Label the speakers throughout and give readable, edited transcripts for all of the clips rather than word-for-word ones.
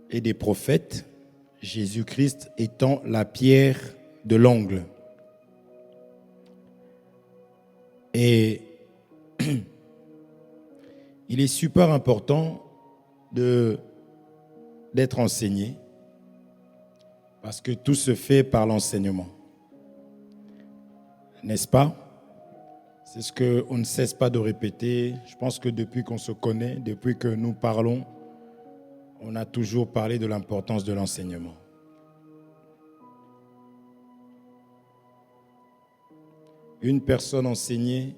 Speaker 1: et des prophètes, Jésus-Christ étant la pierre de l'angle. Et il est super important d'être enseigné parce que tout se fait par l'enseignement. N'est-ce pas? C'est ce qu'on ne cesse pas de répéter. Je pense que depuis qu'on se connaît, depuis que nous parlons, on a toujours parlé de l'importance de l'enseignement. Une personne enseignée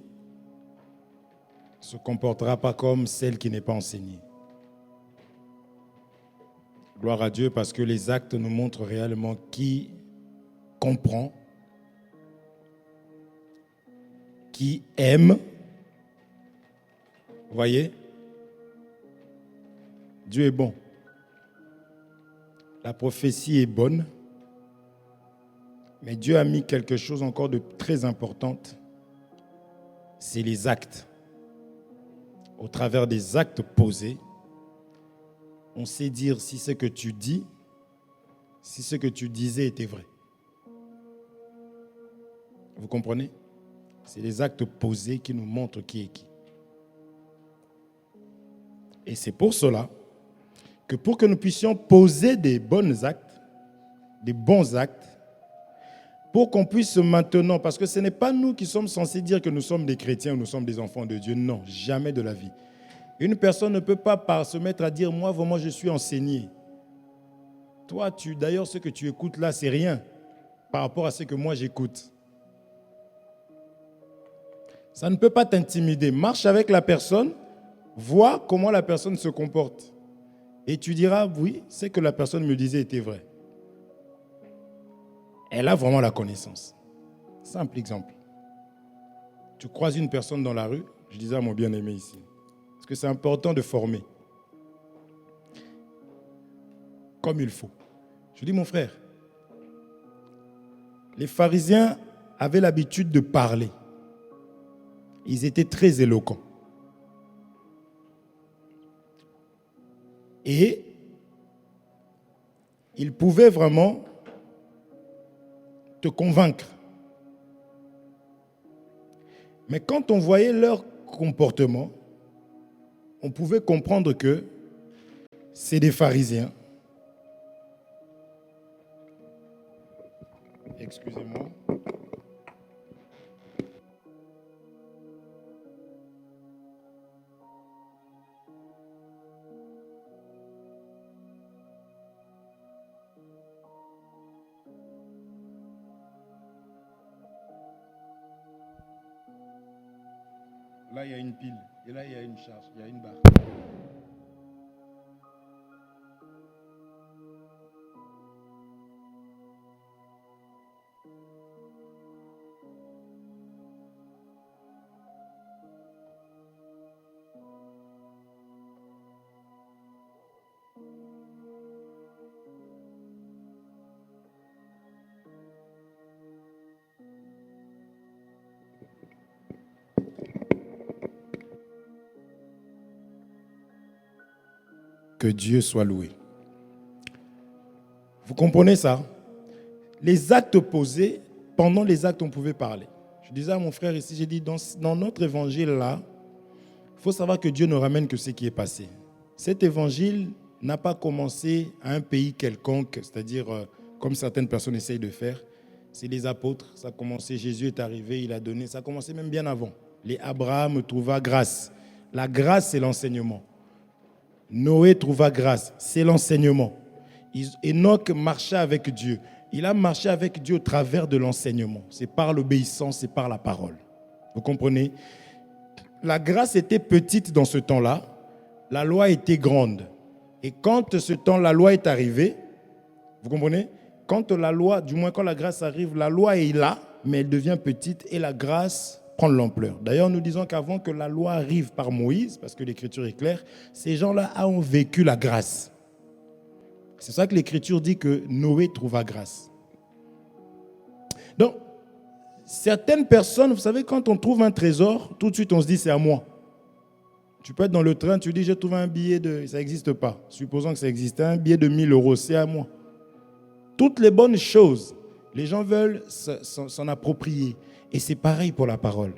Speaker 1: ne se comportera pas comme celle qui n'est pas enseignée. Gloire à Dieu, parce que les actes nous montrent réellement qui comprend, qui aime. Vous voyez? Dieu est bon. La prophétie est bonne. Mais Dieu a mis quelque chose encore de très important. C'est les actes. Au travers des actes posés, on sait dire si ce que tu dis, si ce que tu disais était vrai. Vous comprenez? C'est les actes posés qui nous montrent qui est qui. Et c'est pour cela que pour que nous puissions poser des bons actes, pour qu'on puisse maintenant, parce que ce n'est pas nous qui sommes censés dire que nous sommes des chrétiens ou nous sommes des enfants de Dieu. Non, jamais de la vie. Une personne ne peut pas se mettre à dire, moi, vraiment, je suis enseigné. Toi, d'ailleurs, ce que tu écoutes là, c'est rien par rapport à ce que moi, j'écoute. Ça ne peut pas t'intimider. Marche avec la personne, vois comment la personne se comporte. Et tu diras, oui, ce que la personne me disait était vrai. Elle a vraiment la connaissance. Simple exemple. Tu croises une personne dans la rue, je disais à mon bien-aimé ici, parce que c'est important de former. Comme il faut. Je dis, mon frère, les pharisiens avaient l'habitude de parler. Ils étaient très éloquents. Et ils pouvaient vraiment te convaincre. Mais quand on voyait leur comportement, on pouvait comprendre que c'est des pharisiens. Excusez-moi. Là, il y a une pile. Et là, il y a une charge. Il y a une barre. Que Dieu soit loué. Vous comprenez ça? Les actes posés, pendant les actes, on pouvait parler. Je disais à mon frère ici, j'ai dit, dans notre évangile-là, il faut savoir que Dieu ne ramène que ce qui est passé. Cet évangile n'a pas commencé à un pays quelconque, c'est-à-dire comme certaines personnes essayent de faire. C'est les apôtres, ça a commencé, Jésus est arrivé, il a donné, ça a commencé même bien avant. Les Abraham trouva grâce. La grâce, c'est l'enseignement. Noé trouva grâce, c'est l'enseignement. Enoch marchait avec Dieu. Il a marché avec Dieu au travers de l'enseignement. C'est par l'obéissance, c'est par la parole. Vous comprenez? La grâce était petite dans ce temps-là. La loi était grande. Et quand la loi est arrivée, vous comprenez? Quand la loi, du moins quand la grâce arrive, la loi est là, mais elle devient petite et la grâce prend de l'ampleur. D'ailleurs, nous disons qu'avant que la loi arrive par Moïse, parce que l'Écriture est claire, ces gens-là ont vécu la grâce. C'est ça que l'Écriture dit que Noé trouva grâce. Donc, certaines personnes, vous savez, quand on trouve un trésor, tout de suite on se dit c'est à moi. Tu peux être dans le train, tu dis, j'ai trouvé un billet de... Ça n'existe pas. Supposons que ça existait, un billet de 1000 euros, c'est à moi. Toutes les bonnes choses, les gens veulent s'en approprier. Et c'est pareil pour la parole.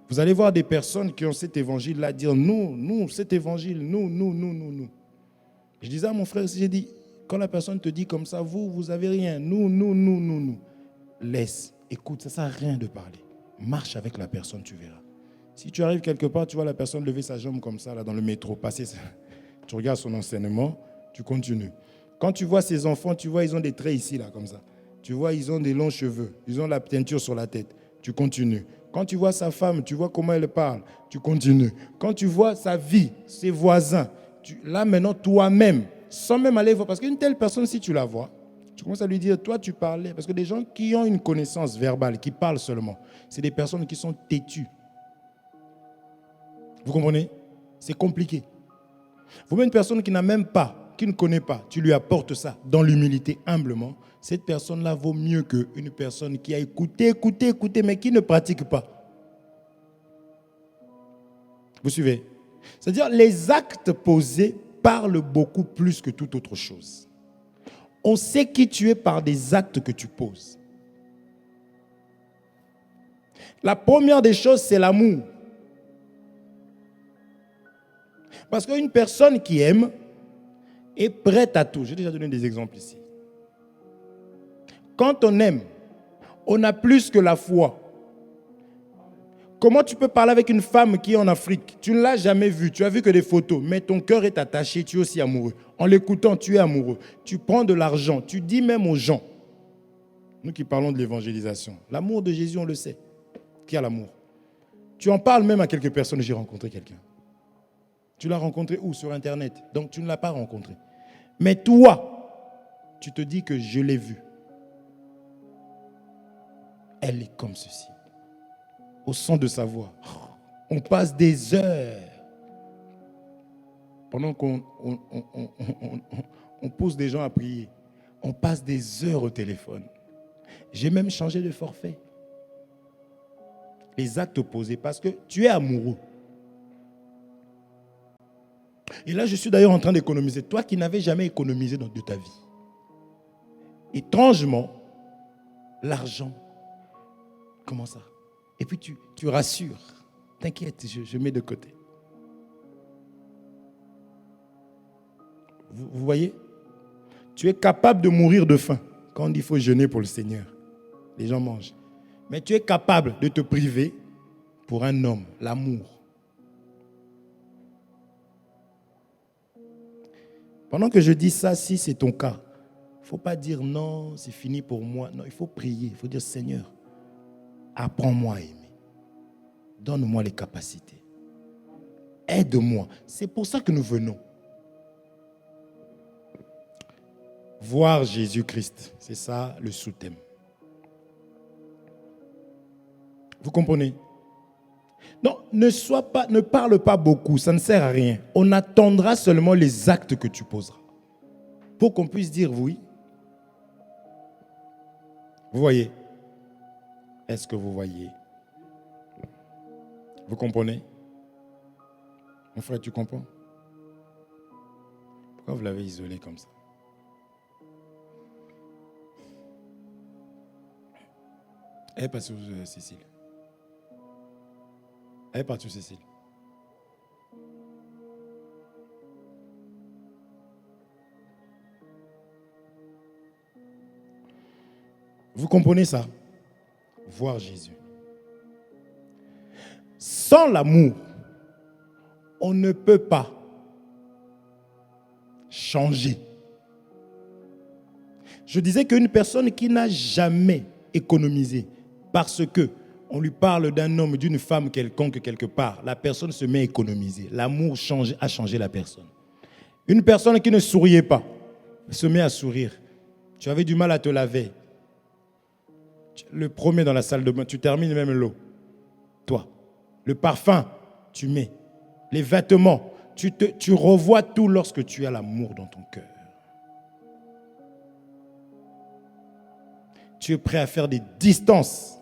Speaker 1: Vous allez voir des personnes qui ont cet évangile-là dire, nous, cet évangile, nous. Je disais à mon frère, j'ai dit, quand la personne te dit comme ça, vous avez rien, nous. Laisse, écoute, ça ne sert à rien de parler. Marche avec la personne, tu verras. Si tu arrives quelque part, tu vois la personne lever sa jambe comme ça, là, dans le métro, passer, tu regardes son enseignement, tu continues. Quand tu vois ses enfants, tu vois, ils ont des traits ici, là, comme ça. Tu vois, ils ont des longs cheveux, ils ont la teinture sur la tête, tu continues. Quand tu vois sa femme, tu vois comment elle parle, tu continues. Quand tu vois sa vie, ses voisins, là maintenant, toi-même, sans même aller voir, parce qu'une telle personne, si tu la vois, tu commences à lui dire, toi, tu parlais, parce que des gens qui ont une connaissance verbale, qui parlent seulement, c'est des personnes qui sont têtues. Vous comprenez? C'est compliqué. Vous voyez une personne qui n'a même pas, qui ne connaît pas, tu lui apportes ça dans l'humilité, humblement. Cette personne-là vaut mieux qu'une personne qui a écouté, mais qui ne pratique pas. Vous suivez? C'est-à-dire, les actes posés parlent beaucoup plus que toute autre chose. On sait qui tu es par des actes que tu poses. La première des choses, c'est l'amour. Parce qu'une personne qui aime est prête à tout. J'ai déjà donné des exemples ici. Quand on aime, on a plus que la foi. Comment tu peux parler avec une femme qui est en Afrique? Tu ne l'as jamais vue, tu as vu que des photos, mais ton cœur est attaché, tu es aussi amoureux. En l'écoutant, tu es amoureux. Tu prends de l'argent, tu dis même aux gens. Nous qui parlons de l'évangélisation, l'amour de Jésus, on le sait. Qui a l'amour? Tu en parles même à quelques personnes. J'ai rencontré quelqu'un. Tu l'as rencontré où? Sur Internet. Donc tu ne l'as pas rencontré. Mais toi, tu te dis que je l'ai vu. Elle est comme ceci. Au son de sa voix. On passe des heures. Pendant qu'on pousse des gens à prier, on passe des heures au téléphone. J'ai même changé de forfait. Les actes opposés, parce que tu es amoureux. Et là, je suis d'ailleurs en train d'économiser. Toi qui n'avais jamais économisé de ta vie. Étrangement, l'argent, comment ça? Et puis tu rassures. T'inquiète, je mets de côté. Vous voyez? Tu es capable de mourir de faim. Quand on dit qu'il faut jeûner pour le Seigneur, les gens mangent. Mais tu es capable de te priver pour un homme, l'amour. Pendant que je dis ça, si c'est ton cas, il ne faut pas dire non, c'est fini pour moi. Non, il faut prier. Il faut dire Seigneur, apprends-moi à aimer. Donne-moi les capacités. Aide-moi. C'est pour ça que nous venons. Voir Jésus-Christ. C'est ça le sous-thème. Vous comprenez? Non, ne parle pas beaucoup, ça ne sert à rien. On attendra seulement les actes que tu poseras. Pour qu'on puisse dire oui. Vous voyez? Est-ce que vous voyez? Vous comprenez? Mon frère, tu comprends? Pourquoi vous l'avez isolé comme ça? Elle est partie où, Cécile? Elle est partie où, Cécile? Vous comprenez ça? Voir Jésus. Sans l'amour, on ne peut pas changer. Je disais qu'une personne qui n'a jamais économisé, parce que on lui parle d'un homme, d'une femme quelconque quelque part, la personne se met à économiser. L'amour a changé la personne. Une personne qui ne souriait pas se met à sourire. Tu avais du mal à te laver. Le premier dans la salle de bain, tu termines même l'eau. Toi. Le parfum, tu mets. Les vêtements, tu revois tout lorsque tu as l'amour dans ton cœur. Tu es prêt à faire des distances.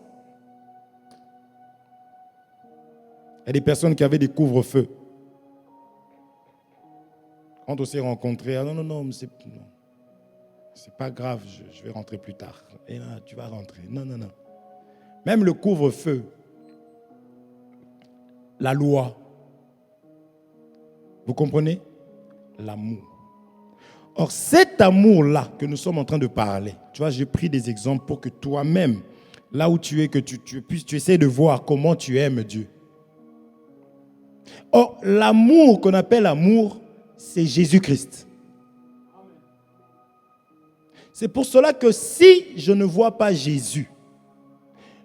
Speaker 1: Il y a des personnes qui avaient des couvre-feux. Quand on s'est rencontrés, ah non, c'est pas grave, je vais rentrer plus tard. Et là, tu vas rentrer. Non. Même le couvre-feu, la loi, vous comprenez? L'amour. Or, cet amour-là que nous sommes en train de parler, tu vois, j'ai pris des exemples pour que toi-même, là où tu es, que tu essaies de voir comment tu aimes Dieu. Or, l'amour qu'on appelle amour, c'est Jésus-Christ. C'est pour cela que si je ne vois pas Jésus,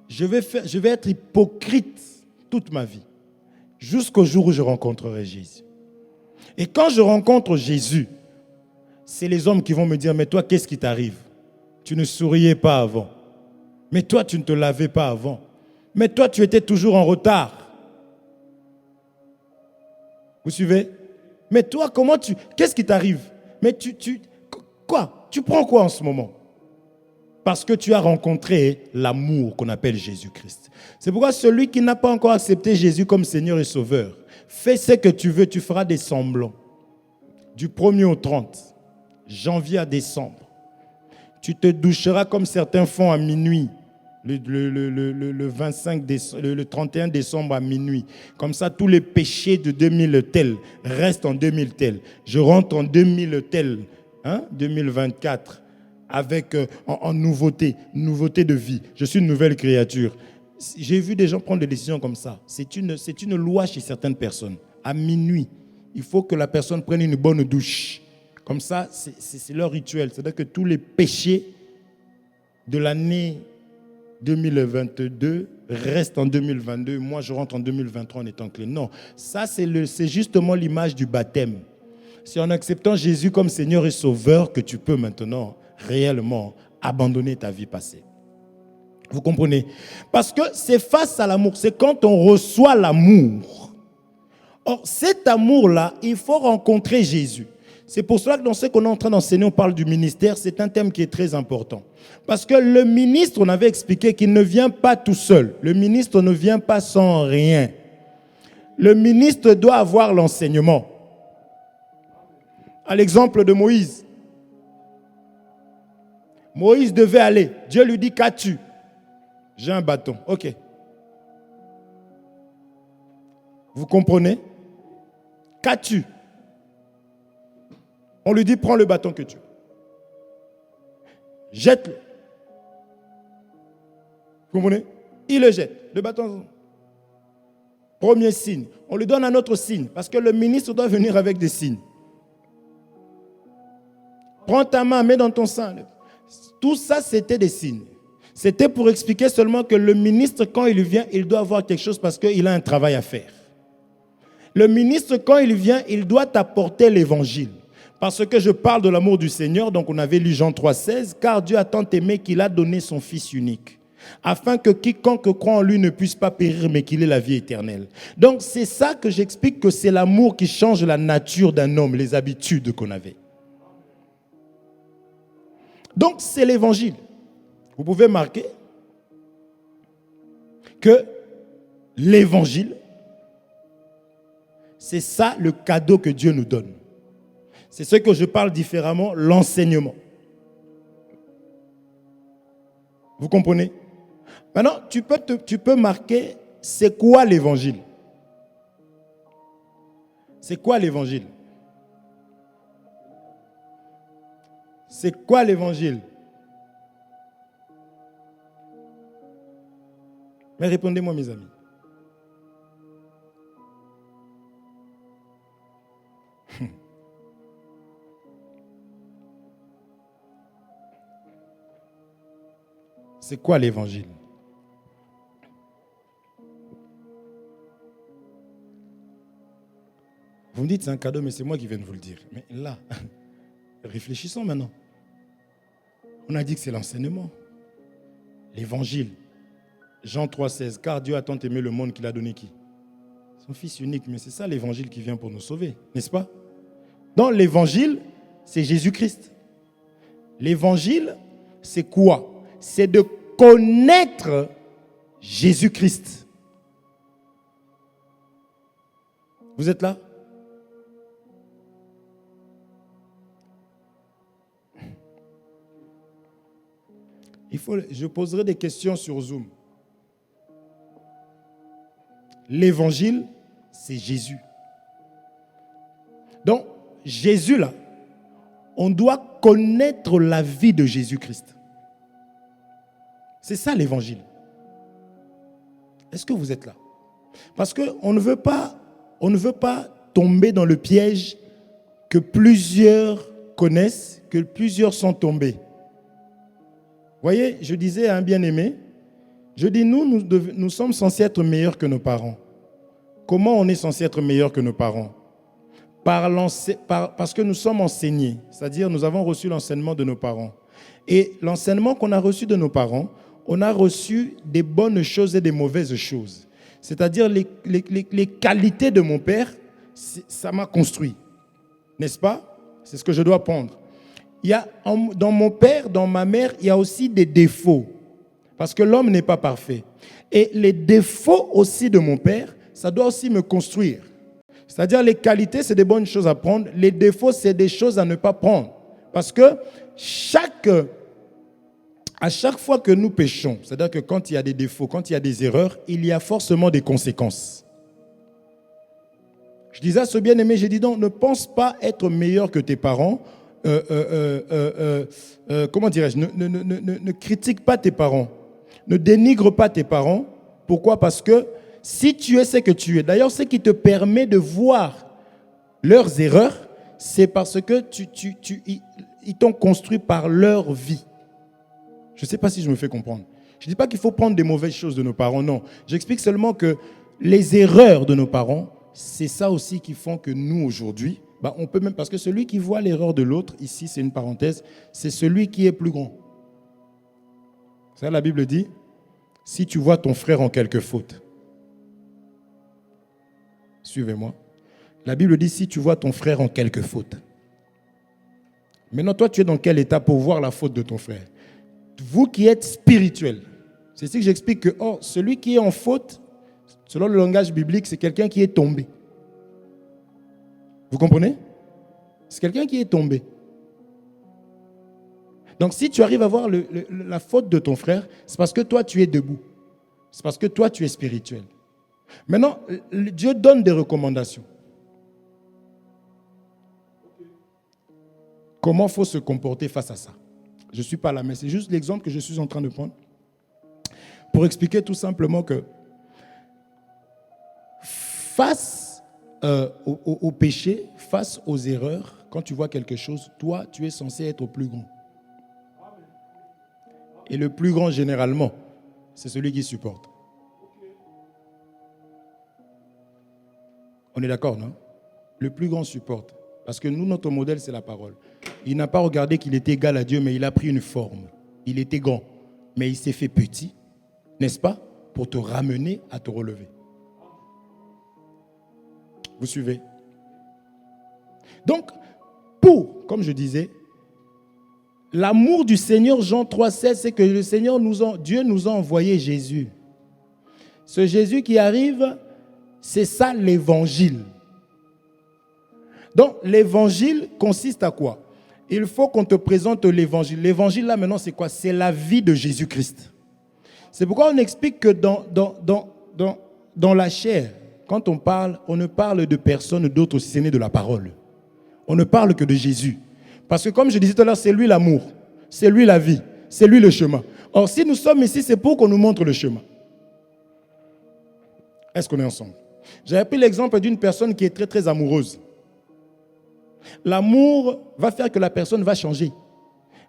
Speaker 1: je vais être hypocrite toute ma vie, jusqu'au jour où je rencontrerai Jésus. Et quand je rencontre Jésus, c'est les hommes qui vont me dire, mais toi, qu'est-ce qui t'arrive? Tu ne souriais pas avant. Mais toi, tu ne te lavais pas avant. Mais toi, tu étais toujours en retard. Vous suivez? Mais toi, qu'est-ce qui t'arrive? Mais quoi? Tu prends quoi en ce moment? Parce que tu as rencontré l'amour qu'on appelle Jésus-Christ. C'est pourquoi celui qui n'a pas encore accepté Jésus comme Seigneur et Sauveur, fais ce que tu veux, tu feras des semblants. Du 1er au 30, janvier à décembre. Tu te doucheras comme certains font à minuit, le 25 décembre, le 31 décembre à minuit. Comme ça, tous les péchés de 2000 tel restent en 2000 tel. Je rentre en 2000 tel, 2024. Avec en nouveauté de vie. Je suis une nouvelle créature. J'ai vu des gens prendre des décisions comme ça. C'est une loi chez certaines personnes. À minuit, il faut que la personne prenne une bonne douche. Comme ça, c'est leur rituel. C'est-à-dire que tous les péchés de l'année 2022 restent en 2022. Moi, je rentre en 2023 en étant clean. Non, ça, c'est justement l'image du baptême. C'est en acceptant Jésus comme Seigneur et Sauveur que tu peux maintenant réellement abandonner ta vie passée. Vous comprenez? Parce que c'est face à l'amour, c'est quand on reçoit l'amour. Or, cet amour-là, il faut rencontrer Jésus. C'est pour cela que dans ce qu'on est en train d'enseigner, on parle du ministère, c'est un thème qui est très important. Parce que le ministre, on avait expliqué qu'il ne vient pas tout seul. Le ministre ne vient pas sans rien. Le ministre doit avoir l'enseignement. À l'exemple de Moïse. Moïse devait aller. Dieu lui dit, qu'as-tu? J'ai un bâton. Ok. Vous comprenez? Qu'as-tu? On lui dit, prends le bâton que tu as. Jette-le. Vous comprenez? Il le jette. Le bâton. Premier signe. On lui donne un autre signe. Parce que le ministre doit venir avec des signes. Prends ta main, mets dans ton sein. Tout ça, c'était des signes. C'était pour expliquer seulement que le ministre, quand il vient, il doit avoir quelque chose parce qu'il a un travail à faire. Le ministre, quand il vient, il doit apporter l'évangile. Parce que je parle de l'amour du Seigneur, donc on avait lu Jean 3,16, car Dieu a tant aimé qu'il a donné son Fils unique, afin que quiconque croit en lui ne puisse pas périr, mais qu'il ait la vie éternelle. Donc c'est ça que j'explique, que c'est l'amour qui change la nature d'un homme, les habitudes qu'on avait. Donc, c'est l'évangile. Vous pouvez marquer que l'évangile, c'est ça le cadeau que Dieu nous donne. C'est ce que je parle différemment, l'enseignement. Vous comprenez? Maintenant, tu peux marquer, c'est quoi l'évangile? C'est quoi l'évangile? C'est quoi l'évangile? Mais répondez-moi, mes amis. C'est quoi l'évangile? Vous me dites c'est un cadeau, mais c'est moi qui viens de vous le dire. Mais là, réfléchissons maintenant. On a dit que c'est l'enseignement. L'évangile. Jean 3,16. Car Dieu a tant aimé le monde qu'il a donné qui? Son Fils unique. Mais c'est ça l'évangile qui vient pour nous sauver, n'est-ce pas? Dans l'évangile, c'est Jésus-Christ. L'évangile, c'est quoi? C'est de connaître Jésus-Christ. Vous êtes là? Je poserai des questions sur Zoom. L'évangile, c'est Jésus. Donc, Jésus, là, on doit connaître la vie de Jésus-Christ. C'est ça l'évangile. Est-ce que vous êtes là? Parce qu'on ne veut pas tomber dans le piège que plusieurs connaissent, que plusieurs sont tombés. Vous voyez, je disais à un bien-aimé, je dis, nous sommes censés être meilleurs que nos parents. Comment on est censé être meilleurs que nos parents? Parce que nous sommes enseignés, c'est-à-dire nous avons reçu l'enseignement de nos parents. Et l'enseignement qu'on a reçu de nos parents, on a reçu des bonnes choses et des mauvaises choses. C'est-à-dire les qualités de mon père, ça m'a construit. N'est-ce pas? C'est ce que je dois prendre. Dans mon père, dans ma mère, il y a aussi des défauts. Parce que l'homme n'est pas parfait. Et les défauts aussi de mon père, ça doit aussi me construire. C'est-à-dire les qualités, c'est des bonnes choses à prendre. Les défauts, c'est des choses à ne pas prendre. Parce que à chaque fois que nous péchons, c'est-à-dire que quand il y a des défauts, quand il y a des erreurs, il y a forcément des conséquences. Je disais à ce bien-aimé, j'ai dit donc, ne pense pas être meilleur que tes parents. Comment dirais-je, ne critique pas tes parents. Ne dénigre pas tes parents. Pourquoi? Parce que si tu es ce que tu es, d'ailleurs, ce qui te permet de voir leurs erreurs, c'est parce que ils t'ont construit par leur vie. Je ne sais pas si je me fais comprendre. Je ne dis pas qu'il faut prendre des mauvaises choses de nos parents, non. J'explique seulement que les erreurs de nos parents, c'est ça aussi qui font que nous, aujourd'hui, on peut même, parce que celui qui voit l'erreur de l'autre, ici c'est une parenthèse, c'est celui qui est plus grand. Ça, la Bible dit, si tu vois ton frère en quelque faute, suivez-moi. La Bible dit, si tu vois ton frère en quelque faute. Maintenant, toi, tu es dans quel état pour voir la faute de ton frère? Vous qui êtes spirituel, c'est ici que j'explique que celui qui est en faute, selon le langage biblique, c'est quelqu'un qui est tombé. Vous comprenez? C'est quelqu'un qui est tombé. Donc si tu arrives à voir la faute de ton frère, c'est parce que toi tu es debout. C'est parce que toi tu es spirituel. Maintenant, Dieu donne des recommandations. Comment il faut se comporter face à ça? Je ne suis pas là, mais c'est juste l'exemple que je suis en train de prendre pour expliquer tout simplement que face au péché, face aux erreurs, quand tu vois quelque chose, toi, tu es censé être au plus grand. Et le plus grand, généralement, c'est celui qui supporte. On est d'accord, non? Le plus grand supporte. Parce que nous, notre modèle, c'est la parole. Il n'a pas regardé qu'il était égal à Dieu, mais il a pris une forme. Il était grand, mais il s'est fait petit, n'est-ce pas? Pour te ramener à te relever. Vous suivez? Donc, comme je disais, l'amour du Seigneur, Jean 3,16, c'est que Dieu nous a envoyé Jésus. Ce Jésus qui arrive, c'est ça l'évangile. Donc, l'évangile consiste à quoi? Il faut qu'on te présente l'évangile. L'évangile, là, maintenant, c'est quoi? C'est la vie de Jésus-Christ. C'est pourquoi on explique que dans la chair, quand on parle, on ne parle de personne d'autre si ce n'est de la parole. On ne parle que de Jésus. Parce que comme je disais tout à l'heure, c'est lui l'amour, c'est lui la vie, c'est lui le chemin. Or, si nous sommes ici, c'est pour qu'on nous montre le chemin. Est-ce qu'on est ensemble? J'avais pris l'exemple d'une personne qui est très, très amoureuse. L'amour va faire que la personne va changer.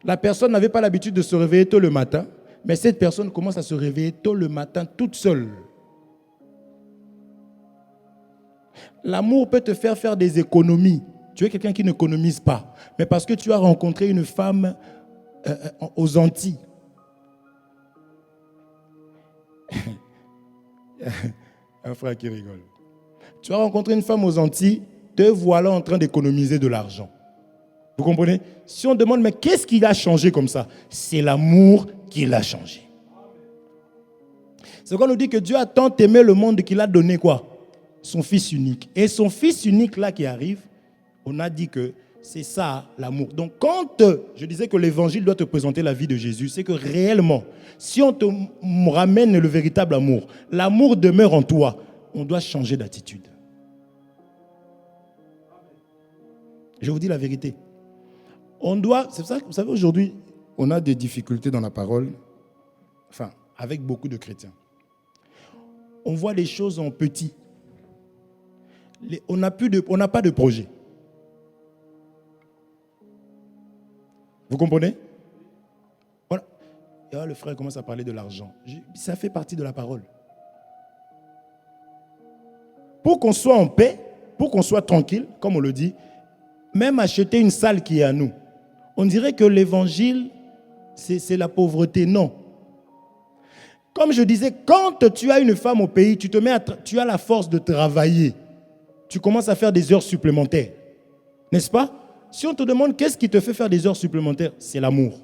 Speaker 1: La personne n'avait pas l'habitude de se réveiller tôt le matin, mais cette personne commence à se réveiller tôt le matin toute seule. L'amour peut te faire des économies. Tu es quelqu'un qui n'économise pas, mais parce que tu as rencontré une femme aux Antilles. Un frère qui rigole. Tu as rencontré une femme aux Antilles, te voilà en train d'économiser de l'argent. Vous comprenez? Si on demande, mais qu'est-ce qui a changé comme ça? C'est l'amour qui l'a changé. C'est quand on nous dit que Dieu a tant aimé le monde qu'il a donné quoi? Son fils unique. Et son fils unique là qui arrive, on a dit que C'est ça, l'amour. Donc, quand je disais que l'évangile doit te présenter la vie de Jésus, c'est que réellement, si on te ramène le véritable amour, l'amour demeure en toi, on doit changer d'attitude. Je vous dis la vérité. On doit, c'est ça, vous savez, aujourd'hui, on a des difficultés dans la parole, enfin, avec beaucoup de chrétiens. On voit les choses en petit. On n'a pas de projet. Vous comprenez? Voilà. Et là, le frère commence à parler de l'argent. Ça fait partie de la parole. Pour qu'on soit en paix, pour qu'on soit tranquille, comme on le dit, même acheter une salle qui est à nous. On dirait que l'évangile, c'est la pauvreté. Non. Comme je disais, quand tu as une femme au pays, tu as la force de travailler. Tu commences à faire des heures supplémentaires. N'est-ce pas? Si on te demande qu'est-ce qui te fait faire des heures supplémentaires, c'est l'amour.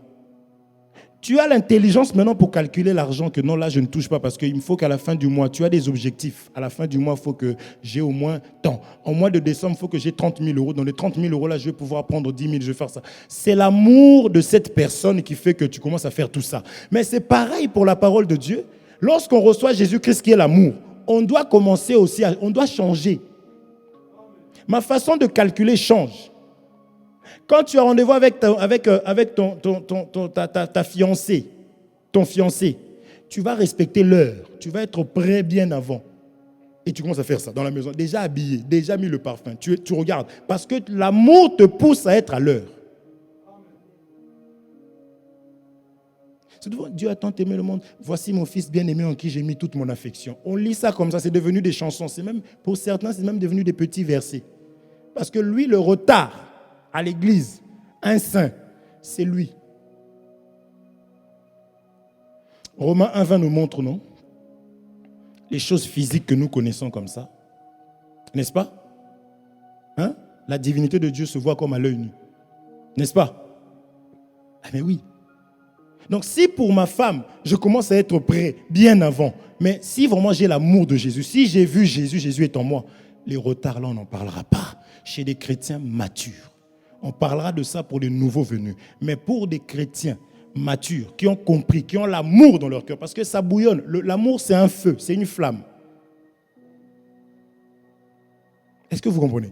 Speaker 1: Tu as l'intelligence maintenant pour calculer l'argent que non, là, je ne touche pas parce qu'il me faut qu'à la fin du mois, tu as des objectifs. À la fin du mois, il faut que j'ai au moins tant. En mois de décembre, il faut que j'ai 30 000 euros. Dans les 30 000 euros, là, je vais pouvoir prendre 10 000, je vais faire ça. C'est l'amour de cette personne qui fait que tu commences à faire tout ça. Mais c'est pareil pour la parole de Dieu. Lorsqu'on reçoit Jésus-Christ qui est l'amour, on doit commencer aussi, on doit changer. Ma façon de calculer change. Quand tu as rendez-vous avec ta fiancée, ton fiancé, tu vas respecter l'heure. Tu vas être prêt bien avant. Et tu commences à faire ça dans la maison. Déjà habillé, déjà mis le parfum. Tu regardes. Parce que l'amour te pousse à être à l'heure. Dieu a tant aimé le monde. Voici mon fils bien-aimé en qui j'ai mis toute mon affection. On lit ça comme ça. C'est devenu des chansons. Pour certains, c'est même devenu des petits versets. Parce que lui, le retard à l'église, un saint, c'est lui. Romains 1,20 nous montre, non? Les choses physiques que nous connaissons comme ça. N'est-ce pas? Hein? La divinité de Dieu se voit comme à l'œil nu. N'est-ce pas? Ah mais oui. Donc si pour ma femme, je commence à être prêt bien avant, mais si vraiment j'ai l'amour de Jésus, si j'ai vu Jésus, Jésus est en moi, les retards là, on n'en parlera pas. Chez des chrétiens matures. On parlera de ça pour les nouveaux venus. Mais pour des chrétiens matures, qui ont compris, qui ont l'amour dans leur cœur, parce que ça bouillonne. L'amour, c'est un feu, c'est une flamme. Est-ce que vous comprenez?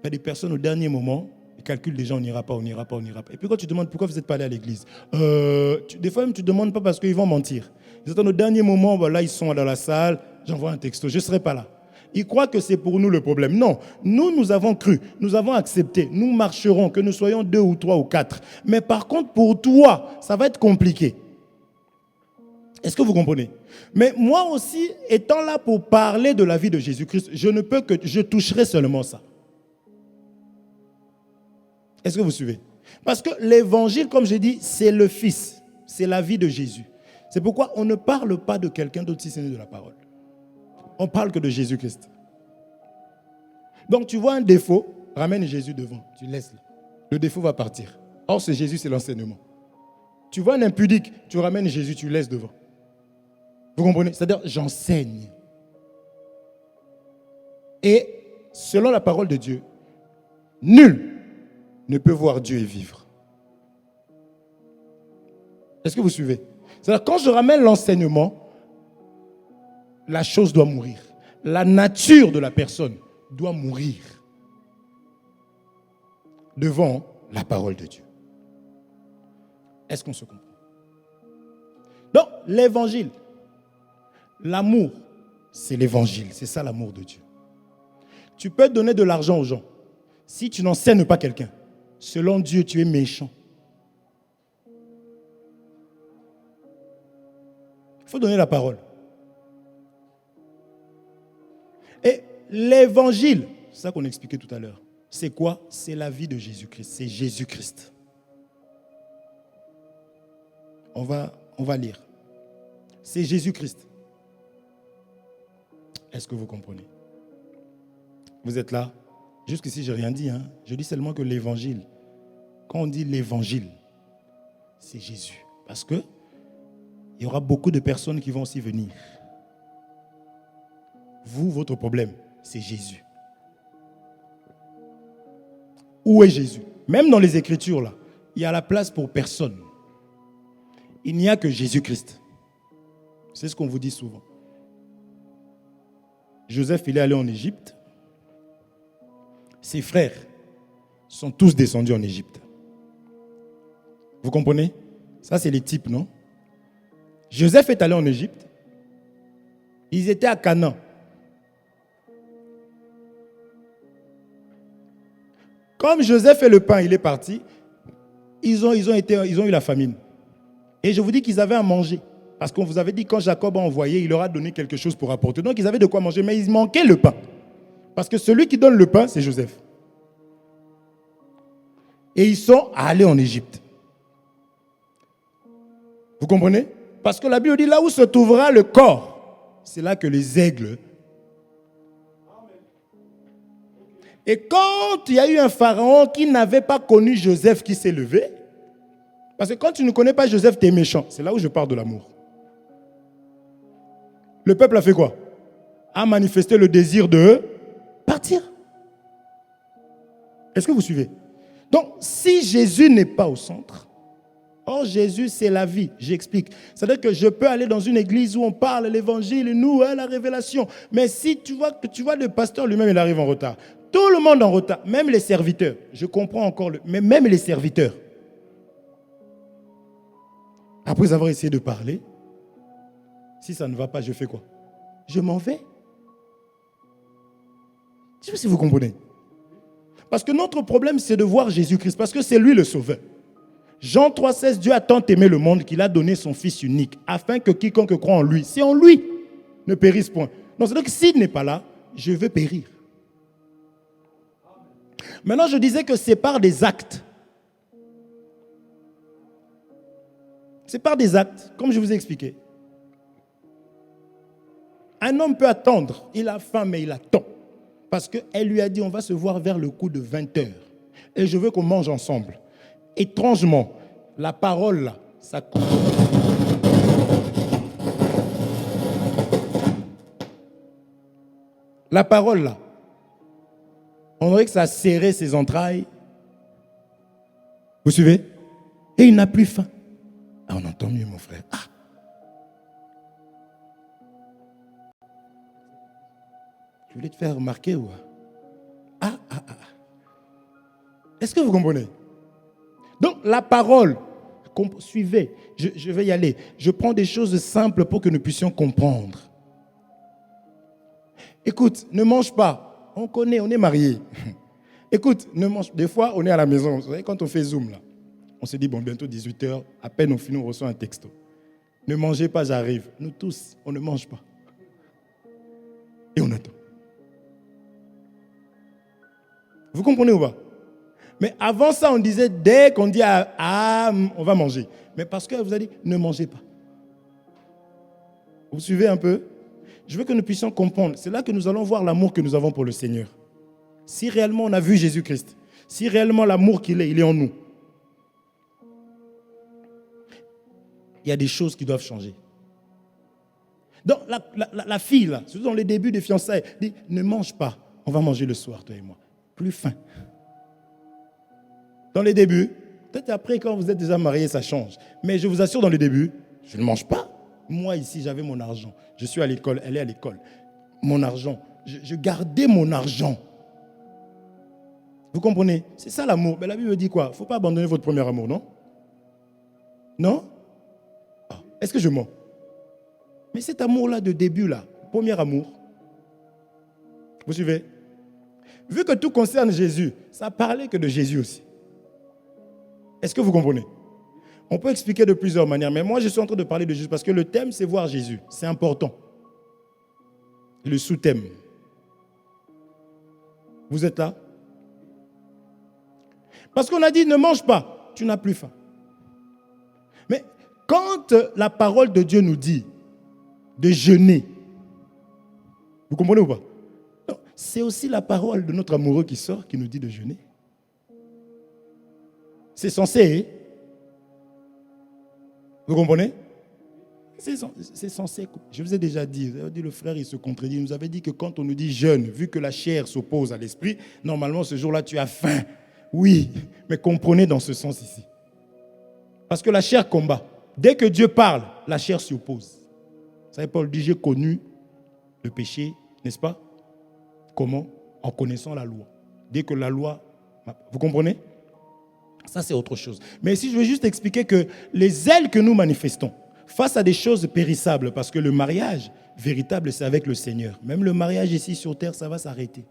Speaker 1: Il y a des personnes au dernier moment, ils calculent déjà, on n'ira pas, on n'ira pas, on n'ira pas. Et puis quand tu demandes pourquoi vous n'êtes pas allé à l'église, des fois même tu ne demandes pas parce qu'ils vont mentir. Ils attendent au dernier moment, là ils sont dans la salle, j'envoie un texto, je ne serai pas là. Ils croient que c'est pour nous le problème. Non, nous avons cru, nous avons accepté, nous marcherons, que nous soyons 2 ou 3 ou 4. Mais par contre, pour toi, ça va être compliqué. Est-ce que vous comprenez? Mais moi aussi, étant là pour parler de la vie de Jésus-Christ, je toucherai seulement ça. Est-ce que vous suivez? Parce que l'évangile, comme j'ai dit, c'est le Fils, c'est la vie de Jésus. C'est pourquoi on ne parle pas de quelqu'un d'autre si ce n'est de la parole. On parle que de Jésus-Christ. Donc tu vois un défaut, ramène Jésus devant, tu laisses là. Le défaut va partir. Or, c'est Jésus, c'est l'enseignement. Tu vois un impudique, tu ramènes Jésus, tu laisses devant. Vous comprenez? C'est-à-dire, j'enseigne. Et selon la parole de Dieu, nul ne peut voir Dieu et vivre. Est-ce que vous suivez? C'est-à-dire, quand je ramène l'enseignement, la chose doit mourir. La nature de la personne doit mourir devant la parole de Dieu. Est-ce qu'on se comprend? Donc, l'évangile, l'amour, c'est l'évangile. C'est ça l'amour de Dieu. Tu peux donner de l'argent aux gens. Si tu n'enseignes pas quelqu'un, selon Dieu, tu es méchant. Il faut donner la parole. Et l'évangile, c'est ça qu'on expliquait tout à l'heure. C'est quoi? C'est la vie de Jésus-Christ. C'est Jésus-Christ. On va lire. C'est Jésus-Christ. Est-ce que vous comprenez? Vous êtes là? Jusqu'ici, je n'ai rien dit. Je dis seulement que l'évangile, quand on dit l'évangile, c'est Jésus. Parce que il y aura beaucoup de personnes qui vont aussi venir. Vous, votre problème, c'est Jésus. Où est Jésus? Même dans les Écritures, là, il y a la place pour personne. Il n'y a que Jésus-Christ. C'est ce qu'on vous dit souvent. Joseph, il est allé en Égypte. Ses frères sont tous descendus en Égypte. Vous comprenez? Ça, c'est les types, non? Joseph est allé en Égypte. Ils étaient à Canaan. Comme Joseph et le pain, il est parti, ils ont eu la famine. Et je vous dis qu'ils avaient à manger. Parce qu'on vous avait dit, quand Jacob a envoyé, il leur a donné quelque chose pour apporter. Donc, ils avaient de quoi manger, mais il manquait le pain. Parce que celui qui donne le pain, c'est Joseph. Et ils sont allés en Égypte. Vous comprenez? Parce que la Bible dit, là où se trouvera le corps, c'est là que les aigles. Et quand il y a eu un pharaon qui n'avait pas connu Joseph qui s'est levé, parce que quand tu ne connais pas Joseph, tu es méchant. C'est là où je parle de l'amour. Le peuple a fait quoi? A manifesté le désir de partir. Est-ce que vous suivez? Donc, si Jésus n'est pas au centre, or Jésus c'est la vie, j'explique. C'est-à-dire que je peux aller dans une église où on parle l'évangile, nous, la révélation. Mais si tu vois le pasteur lui-même, il arrive en retard. Tout le monde en retard, même les serviteurs. Je comprends encore, mais même les serviteurs. Après avoir essayé de parler, si ça ne va pas, je fais quoi? Je m'en vais. Je ne sais pas si vous comprenez. Parce que notre problème, c'est de voir Jésus-Christ, parce que c'est lui le sauveur. Jean 3,16, Dieu a tant aimé le monde qu'il a donné son Fils unique, afin que quiconque croit en lui, c'est en lui, ne périsse point. Donc c'est-à-dire que s'il n'est pas là, je vais périr. Maintenant, je disais que c'est par des actes. C'est par des actes, comme je vous ai expliqué. Un homme peut attendre, il a faim, mais il attend. Parce qu'elle lui a dit, on va se voir vers le coup de 20 heures. Et je veux qu'on mange ensemble. Étrangement, la parole là, ça coupe. La parole là, on dirait que ça a serré ses entrailles. Vous suivez? Et il n'a plus faim. Ah, on entend mieux, mon frère. Ah. Je voulais te faire remarquer ou ah. Est-ce que vous comprenez? Donc, la parole, suivez, je vais y aller. Je prends des choses simples pour que nous puissions comprendre. Écoute, ne mange pas. On connaît, on est mariés. Écoute, ne mange. Des fois, on est à la maison. Vous savez, quand on fait Zoom, là, on se dit, bon, bientôt 18h, à peine on finit, on reçoit un texto. Ne mangez pas, j'arrive. Nous tous, on ne mange pas. Et on attend. Vous comprenez ou pas? Mais avant ça, on disait, dès qu'on dit, on va manger. Mais parce qu'elle vous a dit, ne mangez pas. Vous suivez un peu? Je veux que nous puissions comprendre. C'est là que nous allons voir l'amour que nous avons pour le Seigneur. Si réellement on a vu Jésus-Christ, si réellement l'amour qu'il est, il est en nous, il y a des choses qui doivent changer. Donc la fille, là, surtout dans les débuts des fiançailles, dit, ne mange pas, on va manger le soir, toi et moi. Plus faim. Dans les débuts, peut-être après, quand vous êtes déjà mariés, ça change. Mais je vous assure, dans les débuts, je ne mange pas. Moi, ici, j'avais mon argent. Je suis à l'école, elle est à l'école. Mon argent. Je gardais mon argent. Vous comprenez? C'est ça l'amour. Mais la Bible dit quoi? Il ne faut pas abandonner votre premier amour, non? Non? Ah, est-ce que je mens? Mais cet amour-là de début, là, premier amour, vous suivez? Vu que tout concerne Jésus, ça parlait que de Jésus aussi. Est-ce que vous comprenez? On peut expliquer de plusieurs manières, mais moi je suis en train de parler de Jésus parce que le thème c'est voir Jésus. C'est important. Le sous-thème. Vous êtes là? Parce qu'on a dit ne mange pas, tu n'as plus faim. Mais quand la parole de Dieu nous dit de jeûner, vous comprenez ou pas? C'est aussi la parole de notre amoureux qui sort, qui nous dit de jeûner. C'est censé. Vous comprenez? C'est censé. Je vous ai déjà dit, le frère, il se contredit. Il nous avait dit que quand on nous dit jeûne, vu que la chair s'oppose à l'esprit, normalement, ce jour-là, tu as faim. Oui, mais comprenez dans ce sens ici. Parce que la chair combat. Dès que Dieu parle, la chair s'y oppose. Vous savez, Paul dit, j'ai connu le péché, n'est-ce pas? Comment? En connaissant la loi. Dès que la loi... Vous comprenez? Ça, c'est autre chose. Mais ici, je veux juste expliquer que les ailes que nous manifestons face à des choses périssables, parce que le mariage véritable, c'est avec le Seigneur. Même le mariage ici sur terre, ça va s'arrêter.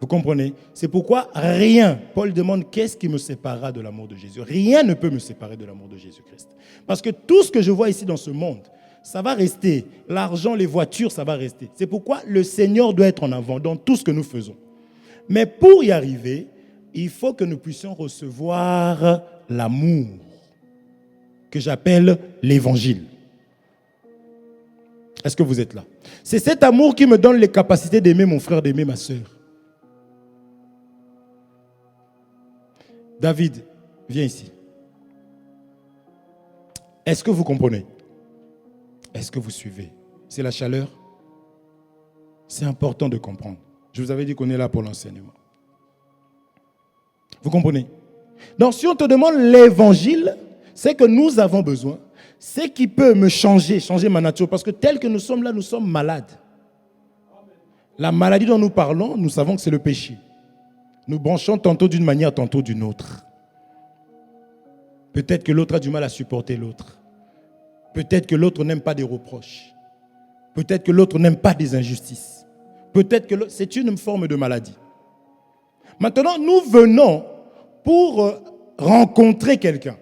Speaker 1: Vous comprenez? C'est pourquoi rien, Paul demande, qu'est-ce qui me séparera de l'amour de Jésus? Rien ne peut me séparer de l'amour de Jésus-Christ. Parce que tout ce que je vois ici dans ce monde, ça va rester. L'argent, les voitures, ça va rester. C'est pourquoi le Seigneur doit être en avant dans tout ce que nous faisons. Mais pour y arriver, il faut que nous puissions recevoir l'amour que j'appelle l'évangile. Est-ce que vous êtes là? C'est cet amour qui me donne les capacités d'aimer mon frère, d'aimer ma soeur. David, viens ici. Est-ce que vous comprenez? Est-ce que vous suivez? C'est la chaleur? C'est important de comprendre. Je vous avais dit qu'on est là pour l'enseignement. Vous comprenez? Donc si on te demande l'évangile, c'est que nous avons besoin. C'est qui peut me changer ma nature. Parce que tel que nous sommes là, nous sommes malades. La maladie dont nous parlons, nous savons que c'est le péché. Nous branchons tantôt d'une manière, tantôt d'une autre. Peut-être que l'autre a du mal à supporter l'autre. Peut-être que l'autre n'aime pas des reproches. Peut-être que l'autre n'aime pas des injustices. Peut-être que c'est une forme de maladie. Maintenant, nous venons pour rencontrer quelqu'un.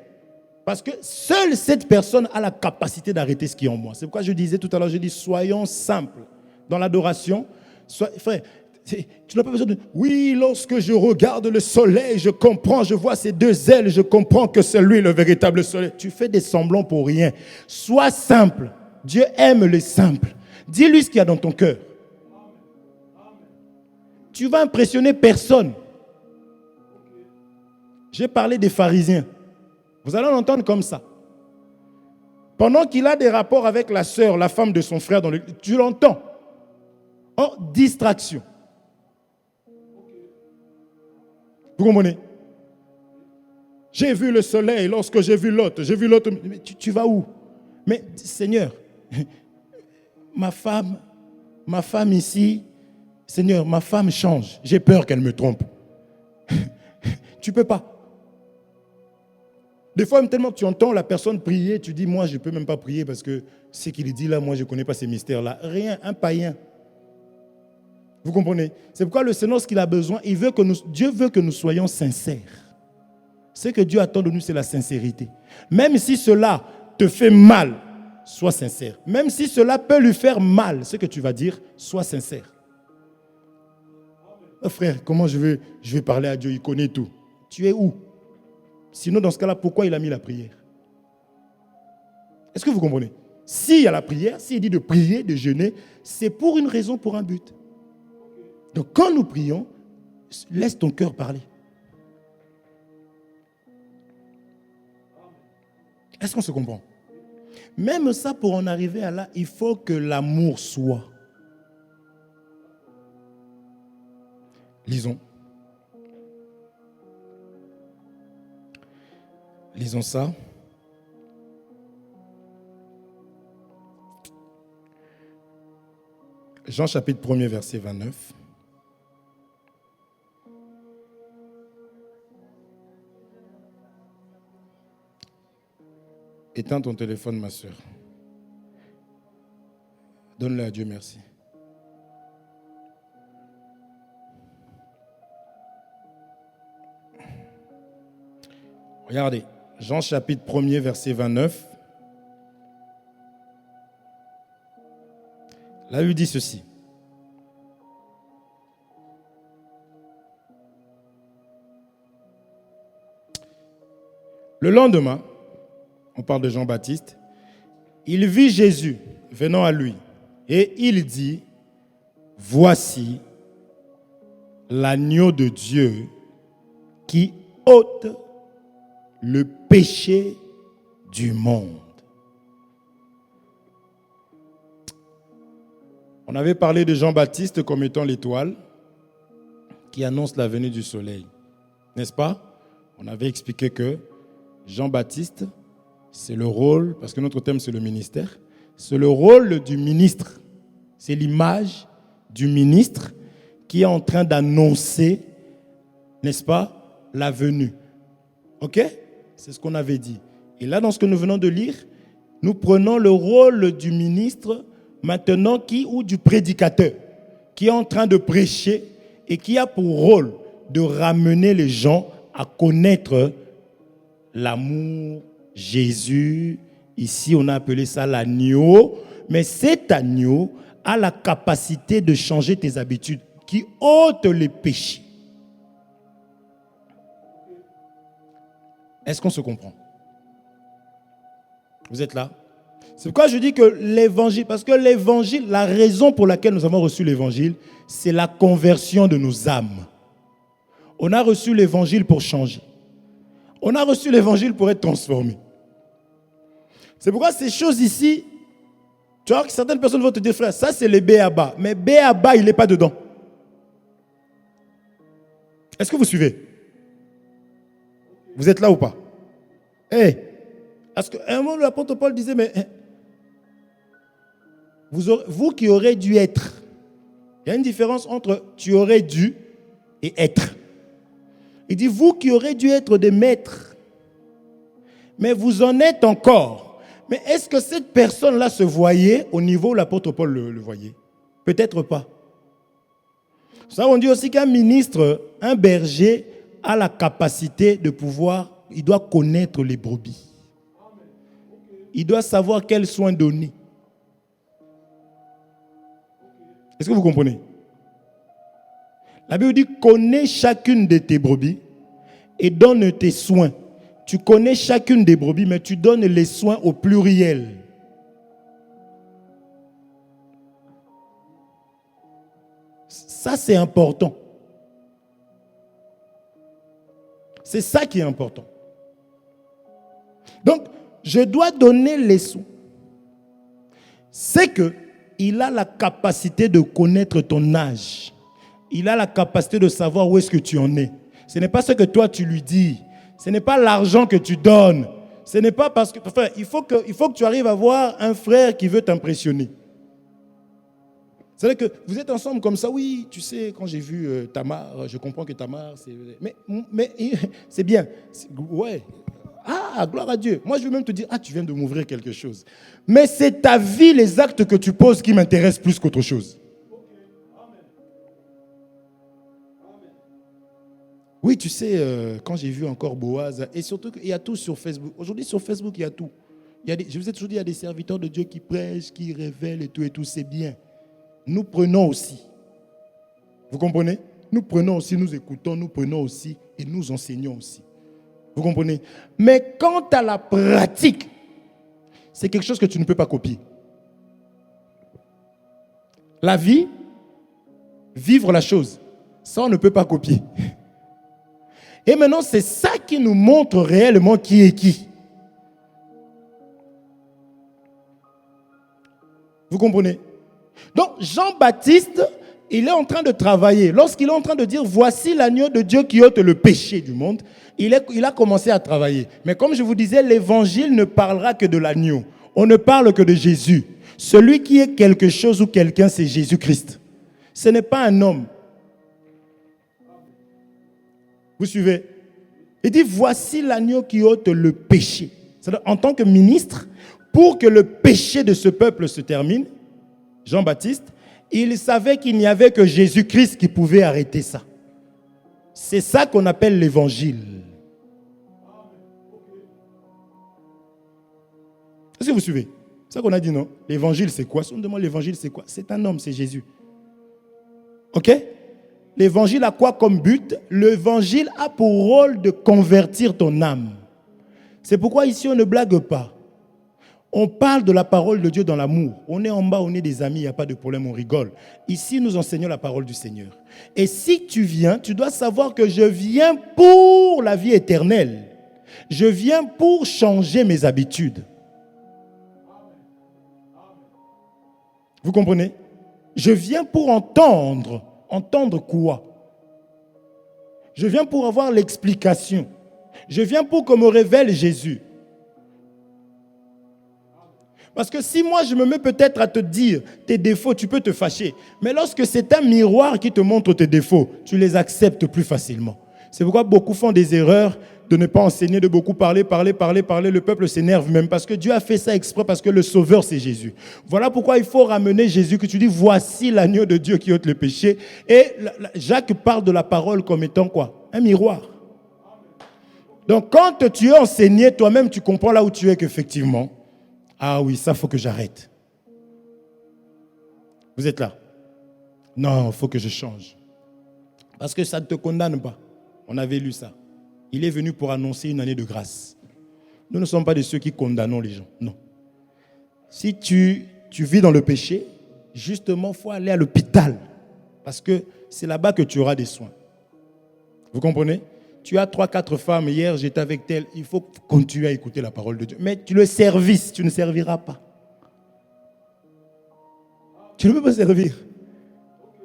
Speaker 1: Parce que seule cette personne a la capacité d'arrêter ce qui est en moi. C'est pourquoi je disais tout à l'heure, je dis soyons simples dans l'adoration. Frère, tu n'as pas besoin de... Oui, lorsque je regarde le soleil, je comprends, je vois ces deux ailes, je comprends que c'est lui le véritable soleil. Tu fais des semblants pour rien. Sois simple. Dieu aime les simples. Dis-lui ce qu'il y a dans ton cœur. Tu vas impressionner personne. J'ai parlé des pharisiens. Vous allez l'entendre comme ça. Pendant qu'il a des rapports avec la sœur, la femme de son frère, tu l'entends. En distraction. Vous comprenez? J'ai vu le soleil lorsque j'ai vu l'autre. J'ai vu l'autre. Mais tu vas où? Mais Seigneur, ma femme ici, Seigneur, ma femme change. J'ai peur qu'elle me trompe. Tu ne peux pas. Des fois, tellement tu entends la personne prier, tu dis, moi, je ne peux même pas prier parce que ce qu'il dit là, moi, je ne connais pas ces mystères-là. Rien, un païen. Vous comprenez? C'est pourquoi le Seigneur, ce qu'il a besoin, Dieu veut que nous soyons sincères. Ce que Dieu attend de nous, c'est la sincérité. Même si cela te fait mal, sois sincère. Même si cela peut lui faire mal, ce que tu vas dire, sois sincère. Oh frère, comment je vais parler à Dieu? Il connaît tout. Tu es où? Sinon, dans ce cas-là, pourquoi il a mis la prière? Est-ce que vous comprenez? S'il y a la prière, s'il dit de prier, de jeûner, c'est pour une raison, pour un but. Donc quand nous prions, laisse ton cœur parler. Est-ce qu'on se comprend? Même ça, pour en arriver à là, il faut que l'amour soit. Lisons. Lisons ça. Jean chapitre 1er, verset 29. Éteins ton téléphone, ma soeur. Donne-le à Dieu, merci. Regardez, Jean chapitre 1er, verset 29. Là, il dit ceci. Le lendemain, on parle de Jean-Baptiste, il vit Jésus venant à lui et il dit, voici l'agneau de Dieu qui ôte le péché du monde. On avait parlé de Jean-Baptiste comme étant l'étoile qui annonce la venue du soleil. N'est-ce pas? On avait expliqué que Jean-Baptiste, c'est le rôle, parce que notre thème c'est le ministère, c'est le rôle du ministre. C'est l'image du ministre qui est en train d'annoncer, n'est-ce pas, la venue. Ok? C'est ce qu'on avait dit. Et là, dans ce que nous venons de lire, nous prenons le rôle du ministre maintenant ou du prédicateur qui est en train de prêcher et qui a pour rôle de ramener les gens à connaître l'amour, Jésus. Ici, on a appelé ça l'agneau. Mais cet agneau a la capacité de changer tes habitudes, qui ôte les péchés. Est-ce qu'on se comprend? Vous êtes là? C'est pourquoi je dis que l'évangile, parce que l'évangile, la raison pour laquelle nous avons reçu l'évangile, c'est la conversion de nos âmes. On a reçu l'évangile pour changer. On a reçu l'évangile pour être transformé. C'est pourquoi ces choses ici, tu vois que certaines personnes vont te dire, frère, ça c'est le B.A.B.A. Mais B.A.B.A, il n'est pas dedans. Est-ce que vous suivez? Vous êtes là ou pas? Parce qu'à un moment, l'apôtre Paul disait, mais vous qui aurez dû être, il y a une différence entre tu aurais dû et être. Il dit, vous qui aurez dû être des maîtres, mais vous en êtes encore. Mais est-ce que cette personne-là se voyait au niveau où l'apôtre Paul le voyait? Peut-être pas. Ça, on dit aussi qu'un ministre, un berger, a la capacité de pouvoir, il doit connaître les brebis. Il doit savoir quels soins donner. Est-ce que vous comprenez? La Bible dit, connais chacune de tes brebis et donne tes soins. Tu connais chacune des brebis, mais tu donnes les soins au pluriel. Ça, c'est important. C'est ça qui est important. Donc, je dois donner les soins. C'est qu'il a la capacité de connaître ton âge. Il a la capacité de savoir où est-ce que tu en es. Ce n'est pas ce que toi tu lui dis. Ce n'est pas l'argent que tu donnes. Ce n'est pas parce que... Enfin, il faut que tu arrives à voir un frère qui veut t'impressionner. C'est-à-dire que vous êtes ensemble comme ça. Oui, tu sais, quand j'ai vu Tamar, je comprends que Tamar, c'est... Mais c'est bien. Ouais. Ah, gloire à Dieu. Moi, je veux même te dire, tu viens de m'ouvrir quelque chose. Mais c'est ta vie, les actes que tu poses qui m'intéressent plus qu'autre chose. Oui, tu sais, quand j'ai vu encore Boaz, et surtout qu'il y a tout sur Facebook. Aujourd'hui, sur Facebook, il y a tout. Je vous ai toujours dit, il y a des serviteurs de Dieu qui prêchent, qui révèlent et tout, c'est bien. Nous prenons aussi. Vous comprenez? Nous prenons aussi, nous écoutons, nous prenons aussi et nous enseignons aussi. Vous comprenez? Mais quant à la pratique, c'est quelque chose que tu ne peux pas copier. La vie, vivre la chose, ça on ne peut pas copier. Et maintenant, c'est ça qui nous montre réellement qui est qui. Vous comprenez? Donc, Jean-Baptiste, il est en train de travailler. Lorsqu'il est en train de dire, voici l'agneau de Dieu qui ôte le péché du monde, il a commencé à travailler. Mais comme je vous disais, l'évangile ne parlera que de l'agneau. On ne parle que de Jésus. Celui qui est quelque chose ou quelqu'un, c'est Jésus-Christ. Ce n'est pas un homme. Vous suivez? Il dit, voici l'agneau qui ôte le péché. C'est-à-dire, en tant que ministre, pour que le péché de ce peuple se termine, Jean-Baptiste, il savait qu'il n'y avait que Jésus-Christ qui pouvait arrêter ça. C'est ça qu'on appelle l'évangile. Est-ce que vous suivez? C'est ça qu'on a dit, non? L'évangile, c'est quoi? Si on demande l'évangile, c'est quoi? C'est un homme, c'est Jésus. Ok? L'évangile a quoi comme but? L'évangile a pour rôle de convertir ton âme. C'est pourquoi ici, on ne blague pas. On parle de la parole de Dieu dans l'amour. On est en bas, on est des amis, il n'y a pas de problème, on rigole. Ici, nous enseignons la parole du Seigneur. Et si tu viens, tu dois savoir que je viens pour la vie éternelle. Je viens pour changer mes habitudes. Vous comprenez? Je viens pour entendre. Entendre quoi? Je viens pour avoir l'explication. Je viens pour qu'on me révèle Jésus. Parce que si moi je me mets peut-être à te dire tes défauts, tu peux te fâcher. Mais lorsque c'est un miroir qui te montre tes défauts, tu les acceptes plus facilement. C'est pourquoi beaucoup font des erreurs de ne pas enseigner, de beaucoup parler. Le peuple s'énerve même parce que Dieu a fait ça exprès parce que le sauveur c'est Jésus. Voilà pourquoi il faut ramener Jésus, que tu dis voici l'agneau de Dieu qui ôte le péché. Et Jacques parle de la parole comme étant quoi? Un miroir. Donc quand tu es enseigné, toi-même tu comprends là où tu es qu'effectivement, ah oui, ça faut que j'arrête. Vous êtes là? Non, il faut que je change. Parce que ça ne te condamne pas. On avait lu ça. Il est venu pour annoncer une année de grâce. Nous ne sommes pas de ceux qui condamnons les gens. Non. Si tu vis dans le péché, justement, il faut aller à l'hôpital. Parce que c'est là-bas que tu auras des soins. Vous comprenez? Tu as 3-4 femmes. Hier, j'étais avec telle. Il faut continuer à écouter la parole de Dieu. Mais le service, tu ne serviras pas. Tu ne peux pas servir.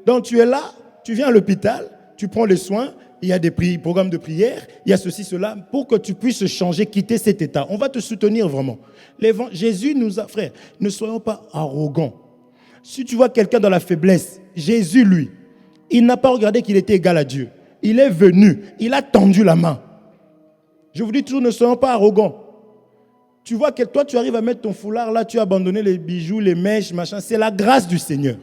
Speaker 1: Donc tu es là, tu viens à l'hôpital, tu prends les soins. Il y a des programmes de prière, il y a ceci, cela, pour que tu puisses changer, quitter cet état. On va te soutenir vraiment. Jésus nous a, frère, ne soyons pas arrogants. Si tu vois quelqu'un dans la faiblesse, Jésus, lui, il n'a pas regardé qu'il était égal à Dieu. Il est venu, il a tendu la main. Je vous dis toujours, ne soyons pas arrogants. Tu vois que toi, tu arrives à mettre ton foulard là, tu as abandonné les bijoux, les mèches, machin. C'est la grâce du Seigneur.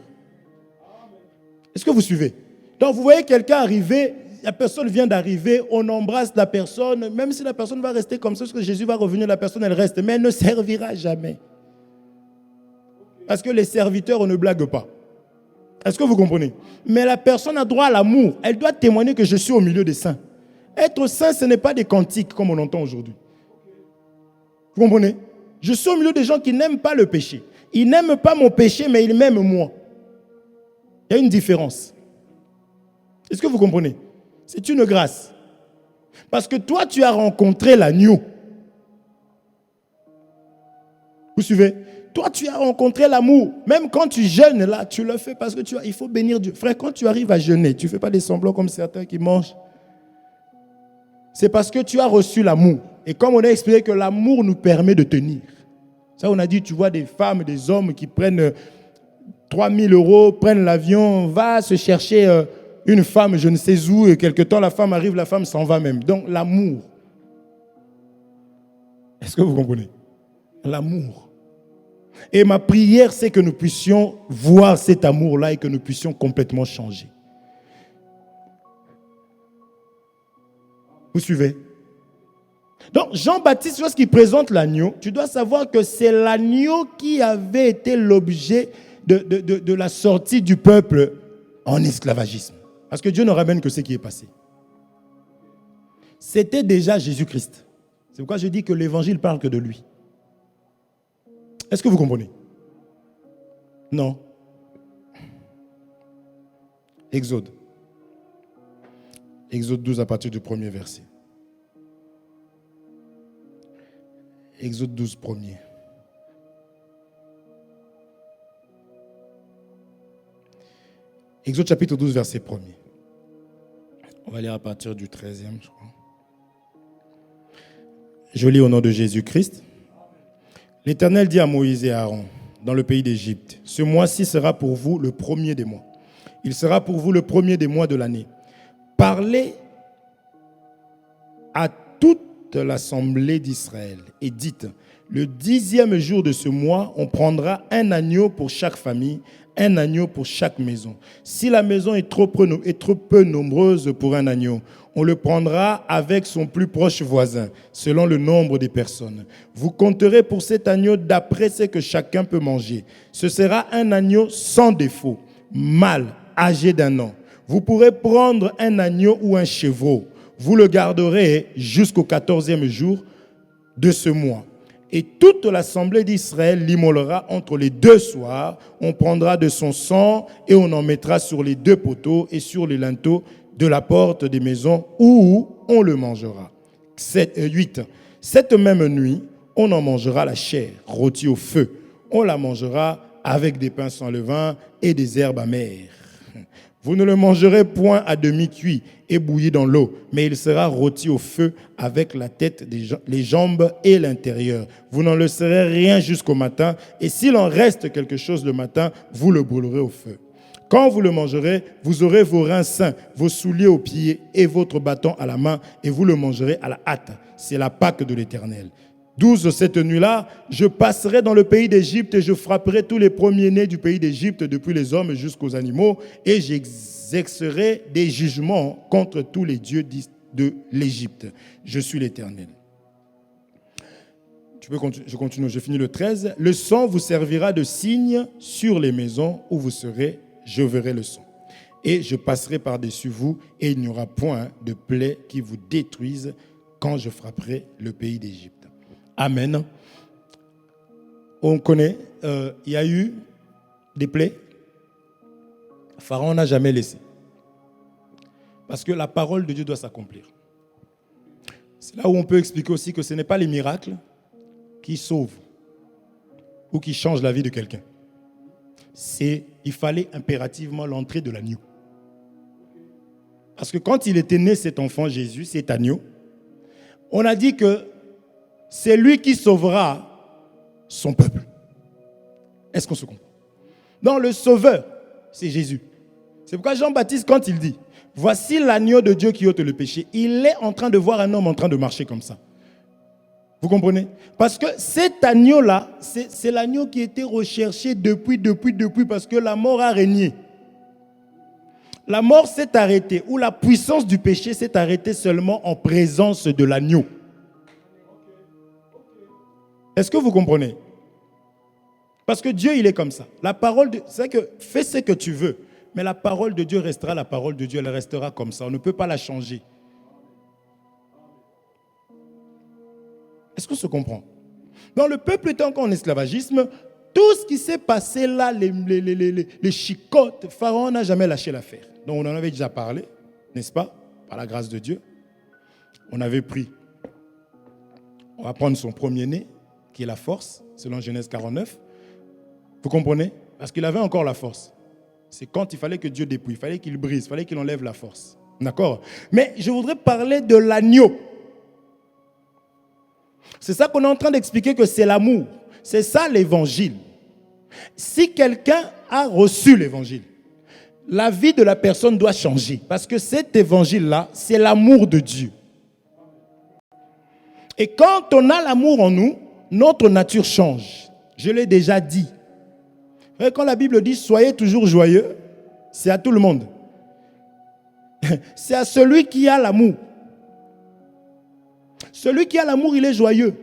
Speaker 1: Est-ce que vous suivez? Donc, vous voyez quelqu'un arriver, la personne vient d'arriver, on embrasse la personne, même si la personne va rester comme ça, parce que Jésus va revenir, la personne, elle reste, mais elle ne servira jamais. Parce que les serviteurs, on ne blague pas. Est-ce que vous comprenez? Mais la personne a droit à l'amour. Elle doit témoigner que je suis au milieu des saints. Être saint, ce n'est pas des cantiques comme on entend aujourd'hui. Vous comprenez? Je suis au milieu des gens qui n'aiment pas le péché. Ils n'aiment pas mon péché, mais ils m'aiment moi. Il y a une différence. Est-ce que vous comprenez? C'est une grâce. Parce que toi, tu as rencontré l'agneau. Vous suivez? Toi, tu as rencontré l'amour. Même quand tu jeûnes, là, tu le fais parce que il faut bénir Dieu. Frère, quand tu arrives à jeûner, tu ne fais pas des semblants comme certains qui mangent. C'est parce que tu as reçu l'amour. Et comme on a expliqué que l'amour nous permet de tenir. Ça, on a dit, tu vois des femmes, des hommes qui prennent 3 000 €, prennent l'avion, va se chercher une femme, je ne sais où, et quelque temps, la femme arrive, la femme s'en va même. Donc, l'amour. Est-ce que vous comprenez? L'amour. Et ma prière, c'est que nous puissions voir cet amour-là et que nous puissions complètement changer. Vous suivez? Donc, Jean-Baptiste, lorsqu'il présente l'agneau, tu dois savoir que c'est l'agneau qui avait été l'objet de la sortie du peuple en esclavagisme. Parce que Dieu ne ramène que ce qui est passé. C'était déjà Jésus-Christ. C'est pourquoi je dis que l'évangile parle que de lui. Est-ce que vous comprenez? Non. Exode. Exode 12 à partir du premier verset. Exode 12, premier. Exode chapitre 12, verset 1er. On va lire à partir du 13e, je crois. Je lis au nom de Jésus-Christ. L'Éternel dit à Moïse et à Aaron, dans le pays d'Égypte, ce mois-ci sera pour vous le premier des mois. Il sera pour vous le premier des mois de l'année. Parlez à toute l'assemblée d'Israël et dites, le 10e jour de ce mois, on prendra un agneau pour chaque famille, un agneau pour chaque maison. Si la maison est trop peu nombreuse pour un agneau, on le prendra avec son plus proche voisin, selon le nombre des personnes. Vous compterez pour cet agneau d'après ce que chacun peut manger. Ce sera un agneau sans défaut, mâle, âgé d'1 an. Vous pourrez prendre un agneau ou un chevreau. Vous le garderez jusqu'au 14e jour de ce mois. Et toute l'assemblée d'Israël l'immolera entre les 2 soirs. On prendra de son sang et on en mettra sur les 2 poteaux et sur les linteaux de la porte des maisons où on le mangera. 8. Cette même nuit, on en mangera la chair, rôtie au feu. On la mangera avec des pains sans levain et des herbes amères. Vous ne le mangerez point à demi-cuit et bouilli dans l'eau, mais il sera rôti au feu avec la tête, les jambes et l'intérieur. Vous n'en laisserez rien jusqu'au matin, et s'il en reste quelque chose le matin, vous le brûlerez au feu. Quand vous le mangerez, vous aurez vos reins sains, vos souliers aux pieds et votre bâton à la main, et vous le mangerez à la hâte. C'est la Pâque de l'Éternel. 12, cette nuit-là, je passerai dans le pays d'Égypte et je frapperai tous les premiers-nés du pays d'Égypte, depuis les hommes jusqu'aux animaux, et j'exercerai des jugements contre tous les dieux de l'Égypte. Je suis l'Éternel. Je continue, je finis le 13. Le sang vous servira de signe sur les maisons où vous serez, je verrai le sang. Et je passerai par-dessus vous, et il n'y aura point de plaie qui vous détruise quand je frapperai le pays d'Égypte. Amen. On connaît, il y a eu des plaies. Pharaon n'a jamais laissé. Parce que la parole de Dieu doit s'accomplir. C'est là où on peut expliquer aussi que ce n'est pas les miracles qui sauvent ou qui changent la vie de quelqu'un. Il fallait impérativement l'entrée de l'agneau. Parce que quand il était né, cet enfant Jésus, cet agneau, on a dit que c'est lui qui sauvera son peuple. Est-ce qu'on se comprend? Non, le sauveur, c'est Jésus. C'est pourquoi Jean-Baptiste, quand il dit « Voici l'agneau de Dieu qui ôte le péché », il est en train de voir un homme en train de marcher comme ça. Vous comprenez? Parce que cet agneau-là, c'est l'agneau qui était recherché depuis, parce que la mort a régné. La mort s'est arrêtée, ou la puissance du péché s'est arrêtée seulement en présence de l'agneau. Est-ce que vous comprenez? Parce que Dieu, il est comme ça. La parole, c'est que fais ce que tu veux, mais la parole de Dieu restera la parole de Dieu, elle restera comme ça. On ne peut pas la changer. Est-ce qu'on se comprend? Dans le peuple était encore en esclavagisme, tout ce qui s'est passé là, les chicotes, Pharaon n'a jamais lâché l'affaire. Donc on en avait déjà parlé, n'est-ce pas? Par la grâce de Dieu. On avait pris, on va prendre son premier-né, qui est la force, selon Genèse 49. Vous comprenez? Parce qu'il avait encore la force. C'est quand il fallait que Dieu dépouille, il fallait qu'il brise, il fallait qu'il enlève la force. D'accord? Mais je voudrais parler de l'agneau. C'est ça qu'on est en train d'expliquer, que c'est l'amour. C'est ça l'évangile. Si quelqu'un a reçu l'évangile, la vie de la personne doit changer. Parce que cet évangile-là, c'est l'amour de Dieu. Et quand on a l'amour en nous, notre nature change. Je l'ai déjà dit. Quand la Bible dit « Soyez toujours joyeux », c'est à tout le monde. C'est à celui qui a l'amour. Celui qui a l'amour, il est joyeux.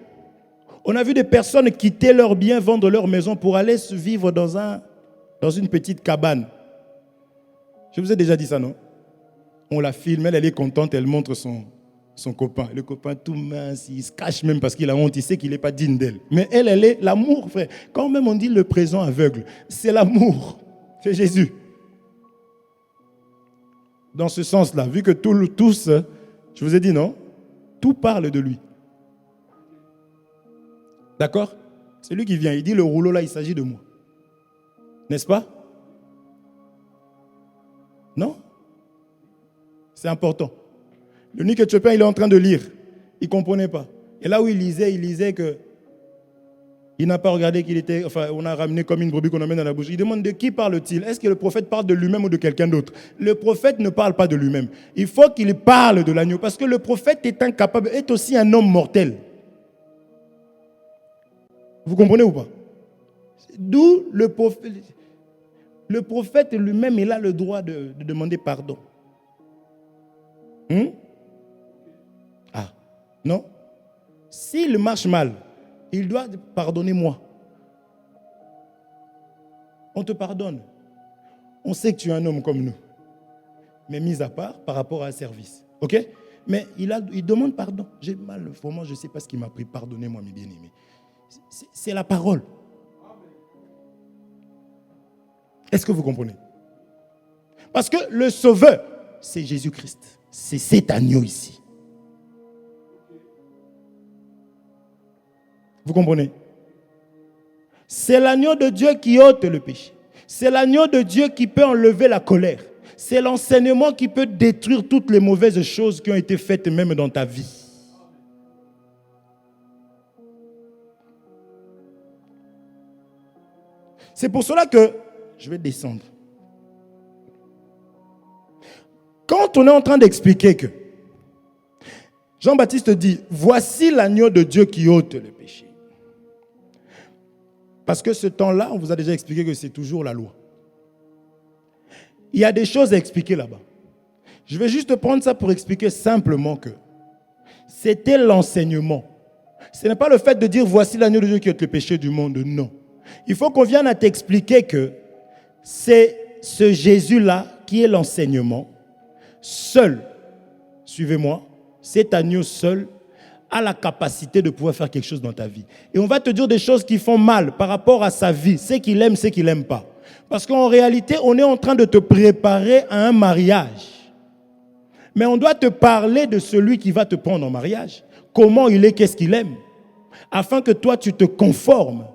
Speaker 1: On a vu des personnes quitter leurs biens, vendre leur maison pour aller vivre dans une petite cabane. Je vous ai déjà dit ça, non? On la filme, elle est contente, elle montre son copain. Le copain tout mince, il se cache même parce qu'il a honte, il sait qu'il n'est pas digne d'elle. Mais elle est l'amour, frère. Quand même on dit le présent aveugle, c'est l'amour. C'est Jésus. Dans ce sens-là, vu que tous, je vous ai dit non, tout parle de lui. D'accord? C'est lui qui vient, il dit le rouleau là, il s'agit de moi. N'est-ce pas? Non? C'est important. Le Nick Éthiopien, il est en train de lire. Il ne comprenait pas. Et là où il lisait que il n'a pas regardé qu'il était, enfin, on a ramené comme une brebis qu'on amène dans la bouche. Il demande de qui parle-t-il? Est-ce que le prophète parle de lui-même ou de quelqu'un d'autre? Le prophète ne parle pas de lui-même. Il faut qu'il parle de l'agneau. Parce que le prophète est aussi un homme mortel. Vous comprenez ou pas? D'où le prophète lui-même, il a le droit de demander pardon. Ah, non? S'il marche mal, il doit pardonner-moi. On te pardonne. On sait que tu es un homme comme nous. Mais mis à part, par rapport à un service. Ok? Mais il demande pardon. J'ai mal, vraiment, je ne sais pas ce qui m'a pris. Pardonnez-moi, mes bien-aimés. C'est la parole. Est-ce que vous comprenez? Parce que le sauveur, c'est Jésus-Christ. C'est cet agneau ici. Vous comprenez? C'est l'agneau de Dieu qui ôte le péché. C'est l'agneau de Dieu qui peut enlever la colère. c'est l'enseignement qui peut détruire toutes les mauvaises choses qui ont été faites même dans ta vie. C'est pour cela que je vais descendre. Quand on est en train d'expliquer que Jean-Baptiste dit, voici l'agneau de Dieu qui ôte le péché. Parce que ce temps-là, on vous a déjà expliqué que c'est toujours la loi. Il y a des choses à expliquer là-bas. Je vais juste prendre ça pour expliquer simplement que c'était l'enseignement. Ce n'est pas le fait de dire, voici l'agneau de Dieu qui ôte le péché du monde, non. Il faut qu'on vienne à t'expliquer que c'est ce Jésus-là qui est l'enseignement. Seul, suivez-moi, cet agneau seul a la capacité de pouvoir faire quelque chose dans ta vie. Et on va te dire des choses qui font mal par rapport à sa vie, ce qu'il aime, ce qu'il n'aime pas. Parce qu'en réalité, on est en train de te préparer à un mariage. Mais on doit te parler de celui qui va te prendre en mariage. Comment il est, qu'est-ce qu'il aime. Afin que toi, tu te conformes.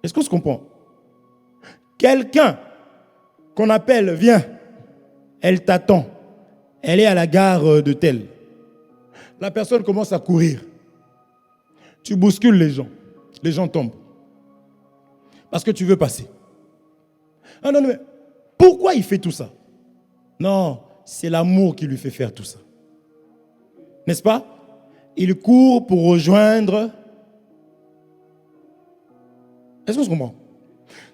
Speaker 1: Est-ce qu'on se comprend? Quelqu'un qu'on appelle, viens, elle t'attend. Elle est à la gare de tel. La personne commence à courir. Tu bouscules les gens tombent. Parce que tu veux passer. Ah non, mais pourquoi il fait tout ça? Non, c'est l'amour qui lui fait faire tout ça. N'est-ce pas? Il court pour rejoindre. Est-ce qu'on se comprend?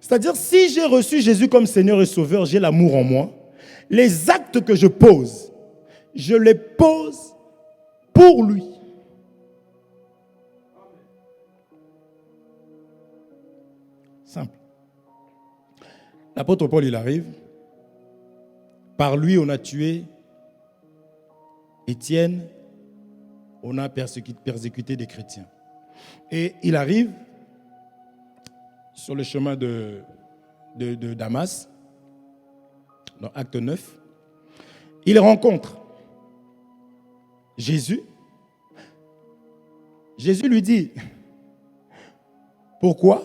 Speaker 1: C'est-à-dire, si j'ai reçu Jésus comme Seigneur et Sauveur, j'ai l'amour en moi. Les actes que je pose, je les pose pour lui. Simple. L'apôtre Paul, il arrive. Par lui, on a tué Étienne. On a persécuté des chrétiens. Et il arrive sur le chemin de Damas, dans Acte 9. Il rencontre Jésus. Jésus lui dit, pourquoi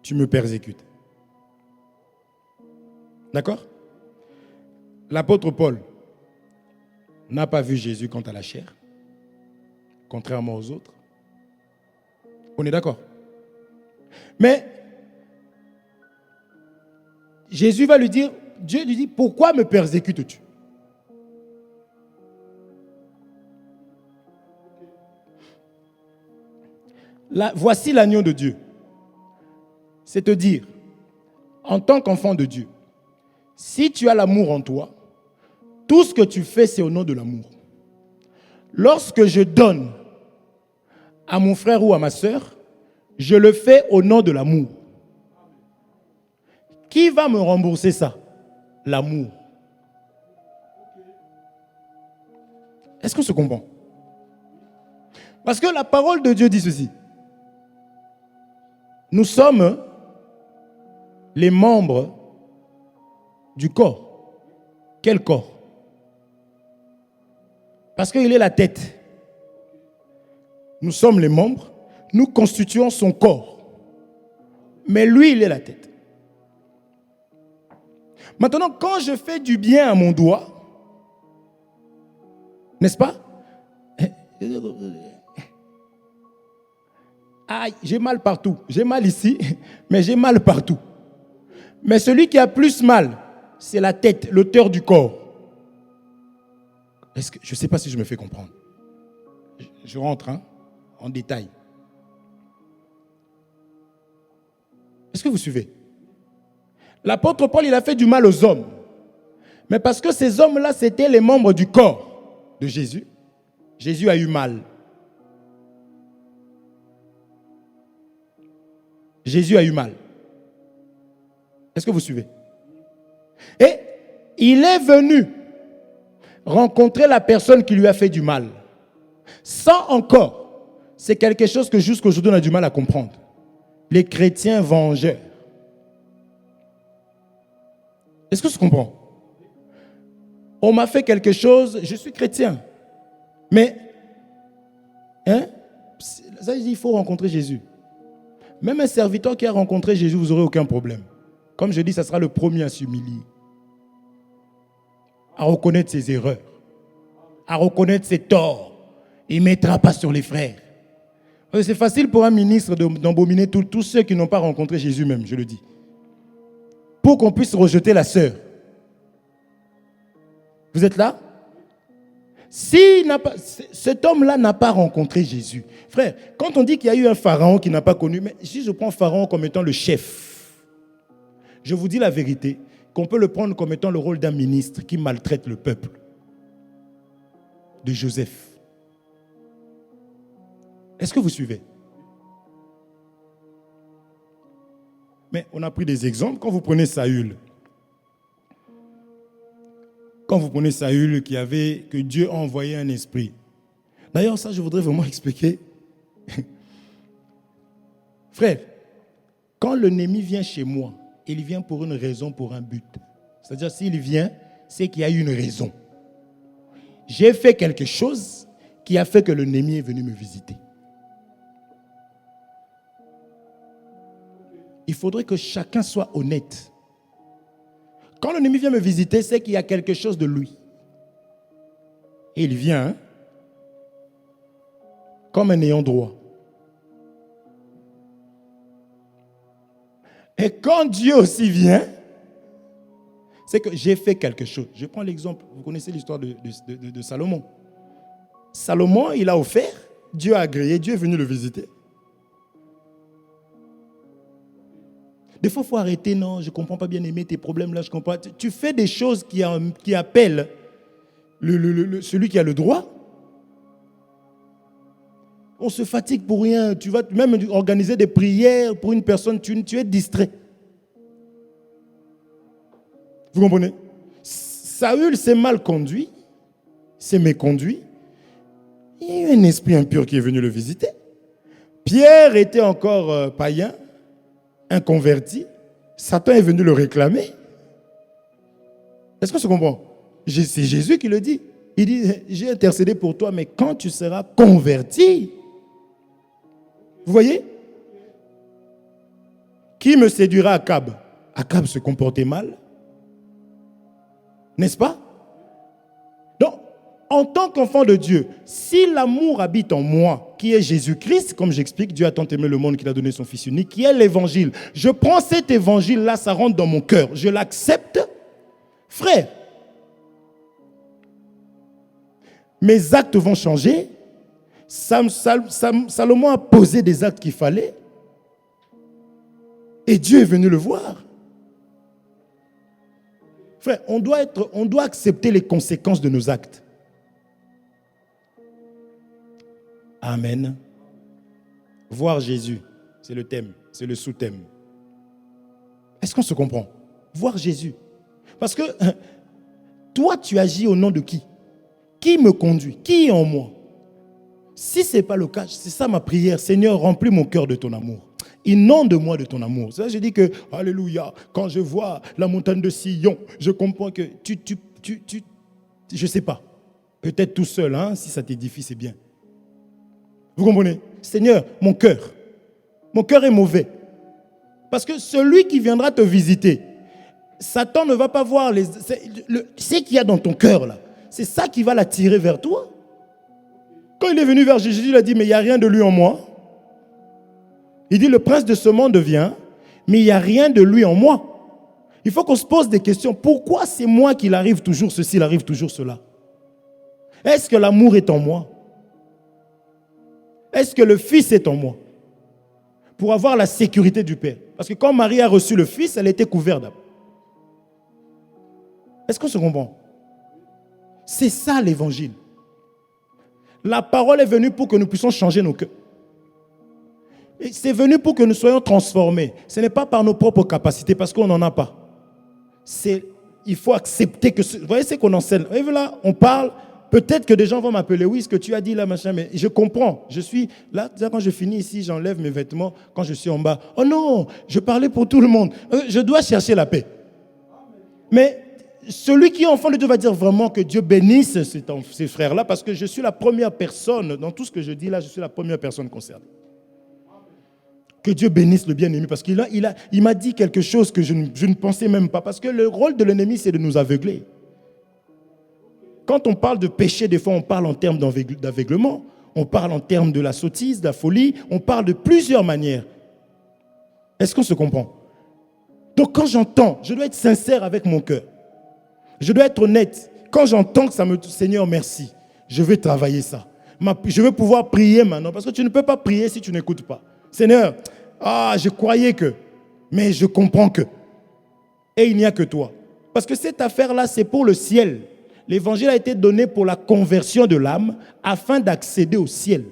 Speaker 1: tu me persécutes? D'accord? L'apôtre Paul n'a pas vu Jésus quant à la chair, contrairement aux autres. On est d'accord? Mais Jésus va lui dire, Dieu lui dit, pourquoi me persécutes-tu? Voici l'agneau de Dieu. C'est te dire, en tant qu'enfant de Dieu, si tu as l'amour en toi, tout ce que tu fais, c'est au nom de l'amour. Lorsque je donne à mon frère ou à ma soeur, je le fais au nom de l'amour. Qui va me rembourser ça? L'amour. Est-ce qu'on se comprend? Parce que la parole de Dieu dit ceci. Nous sommes les membres du corps. Quel corps? Parce qu'il est la tête. Nous sommes les membres, nous constituons son corps. Mais lui, il est la tête. Maintenant, quand je fais du bien à mon doigt, n'est-ce pas? Aïe, j'ai mal partout. J'ai mal ici, mais j'ai mal partout. Mais celui qui a plus mal, c'est la tête, l'auteur du corps. Je ne sais pas si je me fais comprendre. Je rentre en détail. Est-ce que vous suivez? L'apôtre Paul, il a fait du mal aux hommes. Mais parce que ces hommes-là, c'était les membres du corps de Jésus, Jésus a eu mal. Jésus a eu mal. Est-ce que vous suivez? Et il est venu rencontrer la personne qui lui a fait du mal. Ça encore, c'est quelque chose que jusqu'aujourd'hui on a du mal à comprendre. Les chrétiens vengeurs. Est-ce que tu comprends? On m'a fait quelque chose, je suis chrétien. Mais, ça dit, il faut rencontrer Jésus. Même un serviteur qui a rencontré Jésus, vous n'aurez aucun problème. Comme je dis, ça sera le premier à s'humilier, à reconnaître ses erreurs, à reconnaître ses torts. Il ne mettra pas sur les frères. C'est facile pour un ministre d'embominer tous ceux qui n'ont pas rencontré Jésus même, je le dis. Pour qu'on puisse rejeter la sœur. Vous êtes là? Si cet homme-là n'a pas rencontré Jésus. Frère, quand on dit qu'il y a eu un pharaon qui n'a pas connu, mais si je prends pharaon comme étant le chef, je vous dis la vérité, qu'on peut le prendre comme étant le rôle d'un ministre qui maltraite le peuple. De Joseph. Est-ce que vous suivez? Mais on a pris des exemples. Quand vous prenez Saül, que Dieu a envoyé un esprit. D'ailleurs, ça, je voudrais vraiment expliquer. Frère, quand l'ennemi vient chez moi, il vient pour une raison, pour un but. C'est-à-dire, s'il vient, c'est qu'il y a une raison. J'ai fait quelque chose qui a fait que l'ennemi est venu me visiter. Il faudrait que chacun soit honnête. Quand l'ennemi vient me visiter, c'est qu'il y a quelque chose de lui. Et il vient comme un ayant droit. Et quand Dieu aussi vient, c'est que j'ai fait quelque chose. Je prends l'exemple, vous connaissez l'histoire de Salomon. Salomon, il a offert, Dieu a agréé, Dieu est venu le visiter. Des fois, il faut arrêter, non, je ne comprends pas bien aimer tes problèmes là, je comprends. Tu fais des choses qui appellent celui qui a le droit. On se fatigue pour rien. Tu vas même organiser des prières pour une personne, tu es distrait. Vous comprenez? Saül s'est mal conduit, s'est méconduit. Il y a eu un esprit impur qui est venu le visiter. Pierre était encore païen, inconverti. Satan est venu le réclamer. Est-ce que tu comprends? C'est Jésus qui le dit. Il dit, j'ai intercédé pour toi, mais quand tu seras converti, vous voyez? Qui me séduira Akab? Akab se comportait mal. N'est-ce pas? Donc, en tant qu'enfant de Dieu, si l'amour habite en moi, qui est Jésus-Christ, comme j'explique, Dieu a tant aimé le monde qu'il a donné son Fils unique, qui est l'évangile. Je prends cet évangile-là, ça rentre dans mon cœur. Je l'accepte. Frère, mes actes vont changer. Salomon a posé des actes qu'il fallait. Et Dieu est venu le voir. Frère, on doit accepter les conséquences de nos actes. Amen. Voir Jésus, c'est le thème, c'est le sous-thème. Est-ce qu'on se comprend? Voir Jésus. Parce que toi, tu agis au nom de qui? Qui me conduit? Qui est en moi? Si ce n'est pas le cas, c'est ça ma prière. Seigneur, remplis mon cœur de ton amour. Inonde-moi de ton amour. Ça, je dis que, alléluia, quand je vois la montagne de Sion, je comprends que je ne sais pas. Peut-être tout seul, hein, si ça t'édifie, c'est bien. Vous comprenez? Seigneur, mon cœur est mauvais. Parce que celui qui viendra te visiter, Satan ne va pas voir ce qu'il y a dans ton cœur là. C'est ça qui va l'attirer vers toi. Quand il est venu vers Jésus, il a dit, mais il n'y a rien de lui en moi. Il dit, le prince de ce monde vient, mais il n'y a rien de lui en moi. Il faut qu'on se pose des questions. Pourquoi c'est moi qu'il arrive toujours ceci, il arrive toujours cela? Est-ce que l'amour est en moi? Est-ce que le Fils est en moi? Pour avoir la sécurité du Père. Parce que quand Marie a reçu le Fils, elle était couverte d'abord. Est-ce qu'on se comprend? C'est ça l'évangile. La parole est venue pour que nous puissions changer nos cœurs. Et c'est venu pour que nous soyons transformés. Ce n'est pas par nos propres capacités, parce qu'on n'en a pas. Il faut accepter que... Vous voyez ce qu'on enseigne. Et voilà, on parle... Peut-être que des gens vont m'appeler, oui, ce que tu as dit là, machin, mais je comprends. Je suis là, quand je finis ici, j'enlève mes vêtements, quand je suis en bas. Oh non, je parlais pour tout le monde. Je dois chercher la paix. Mais celui qui est enfant de Dieu va dire vraiment que Dieu bénisse ces frères-là, parce que je suis la première personne, dans tout ce que je dis là, je suis la première personne concernée. Que Dieu bénisse le bien-aimé, parce qu'il m'a dit quelque chose que je ne pensais même pas. Parce que le rôle de l'ennemi, c'est de nous aveugler. Quand on parle de péché, des fois, on parle en termes d'aveuglement. On parle en termes de la sottise, de la folie. On parle de plusieurs manières. Est-ce qu'on se comprend? Donc quand j'entends, je dois être sincère avec mon cœur. Je dois être honnête. Quand j'entends que ça me... Seigneur, merci. Je vais travailler ça. Je vais pouvoir prier maintenant. Parce que tu ne peux pas prier si tu n'écoutes pas. Seigneur, je croyais que... Mais je comprends que... Et il n'y a que toi. Parce que cette affaire-là, c'est pour le ciel. L'évangile a été donné pour la conversion de l'âme afin d'accéder au ciel.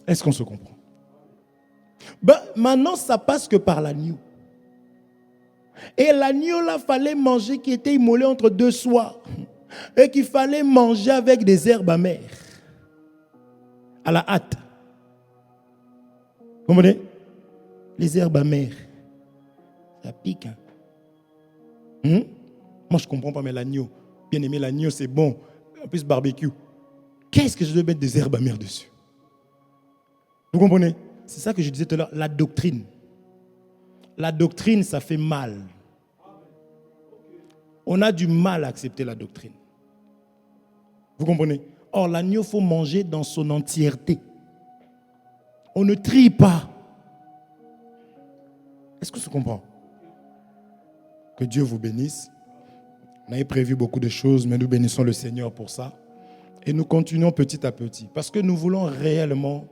Speaker 1: Est-ce qu'on se comprend? Maintenant, ça passe que par l'agneau. Et l'agneau, là, fallait manger qui était immolé entre deux soies. Et qu'il fallait manger avec des herbes amères. À la hâte. Vous comprenez? Les herbes amères. Ça pique. Moi, je ne comprends pas, mais l'agneau. Bien aimé, l'agneau, c'est bon. En plus, barbecue. Qu'est-ce que je dois mettre des herbes amères dessus? Vous comprenez? C'est ça que je disais tout à l'heure, la doctrine. La doctrine, ça fait mal. On a du mal à accepter la doctrine. Vous comprenez? Or, l'agneau, il faut manger dans son entièreté. On ne trie pas. Est-ce que ça se comprend? Que Dieu vous bénisse. On avait prévu beaucoup de choses, mais nous bénissons le Seigneur pour ça. Et nous continuons petit à petit. Parce que nous voulons réellement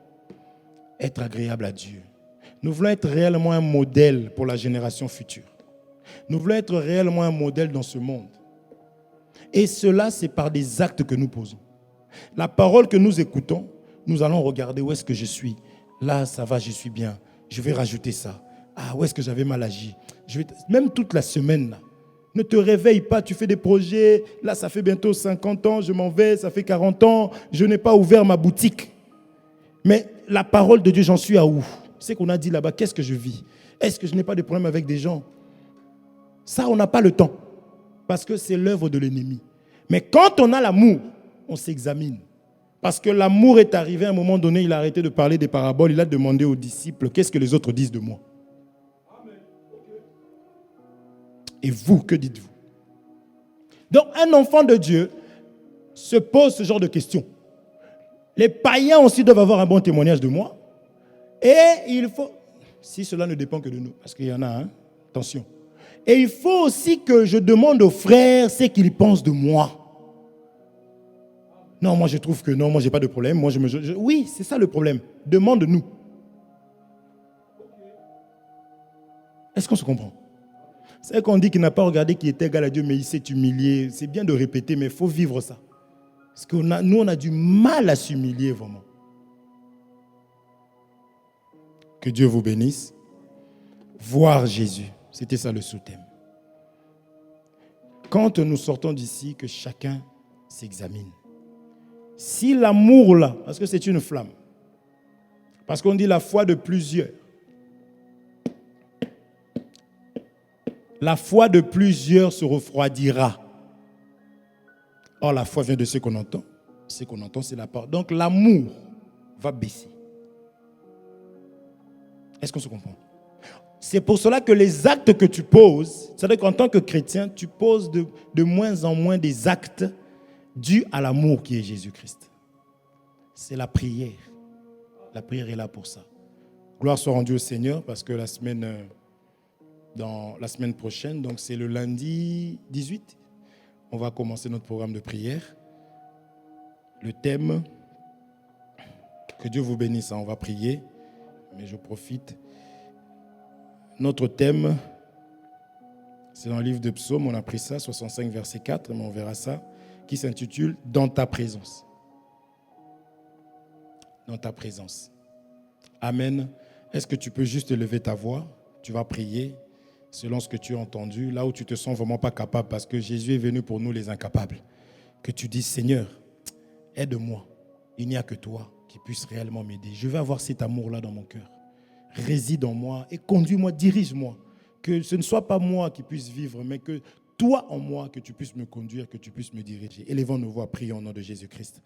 Speaker 1: être agréables à Dieu. Nous voulons être réellement un modèle pour la génération future. Nous voulons être réellement un modèle dans ce monde. Et cela, c'est par des actes que nous posons. La parole que nous écoutons, nous allons regarder où est-ce que je suis. Là, ça va, je suis bien. Je vais rajouter ça. Où est-ce que j'avais mal agi? Même toute la semaine, là. Ne te réveille pas, tu fais des projets. Là, ça fait bientôt 50 ans, je m'en vais, ça fait 40 ans, je n'ai pas ouvert ma boutique. Mais la parole de Dieu, j'en suis à où? C'est qu'on a dit là-bas, qu'est-ce que je vis? Est-ce que je n'ai pas de problème avec des gens? Ça, on n'a pas le temps. Parce que c'est l'œuvre de l'ennemi. Mais quand on a l'amour, on s'examine. Parce que l'amour est arrivé à un moment donné, il a arrêté de parler des paraboles, il a demandé aux disciples, qu'est-ce que les autres disent de moi? Et vous, que dites-vous? Donc, un enfant de Dieu se pose ce genre de questions. Les païens aussi doivent avoir un bon témoignage de moi. Et il faut... Si cela ne dépend que de nous, parce qu'il y en a, attention. Et il faut aussi que je demande aux frères ce qu'ils pensent de moi. Non, moi je trouve que non, moi j'ai pas de problème. Moi, oui, c'est ça le problème. Demande-nous. Est-ce qu'on se comprend? C'est qu'on dit qu'il n'a pas regardé qui était égal à Dieu, mais il s'est humilié. C'est bien de répéter, mais il faut vivre ça. Parce que nous, on a du mal à s'humilier vraiment. Que Dieu vous bénisse. Voir Jésus, c'était ça le sous-thème. Quand nous sortons d'ici, que chacun s'examine. Si l'amour là, parce que c'est une flamme, parce qu'on dit la foi de plusieurs, la foi de plusieurs se refroidira. Or, la foi vient de ce qu'on entend. Ce qu'on entend, c'est la parole. Donc, l'amour va baisser. Est-ce qu'on se comprend? C'est pour cela que les actes que tu poses, c'est-à-dire qu'en tant que chrétien, tu poses de moins en moins des actes dus à l'amour qui est Jésus-Christ. C'est la prière. La prière est là pour ça. Gloire soit rendue au Seigneur, parce que la semaine prochaine, donc c'est le lundi 18, on va commencer notre programme de prière. Le thème, que Dieu vous bénisse, on va prier, mais je profite. Notre thème, c'est dans le livre de Psaumes, on a pris ça, 65 verset 4, mais on verra ça, qui s'intitule « Dans ta présence ». Dans ta présence. Amen. Est-ce que tu peux juste élever ta voix? Tu vas prier selon ce que tu as entendu, là où tu te sens vraiment pas capable, parce que Jésus est venu pour nous les incapables. Que tu dises, Seigneur, aide-moi. Il n'y a que toi qui puisse réellement m'aider. Je veux avoir cet amour-là dans mon cœur. Réside en moi et conduis-moi, dirige-moi. Que ce ne soit pas moi qui puisse vivre, mais que toi en moi, que tu puisses me conduire, que tu puisses me diriger. Élevons nos voix, prions au nom de Jésus-Christ.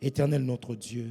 Speaker 1: Éternel notre Dieu,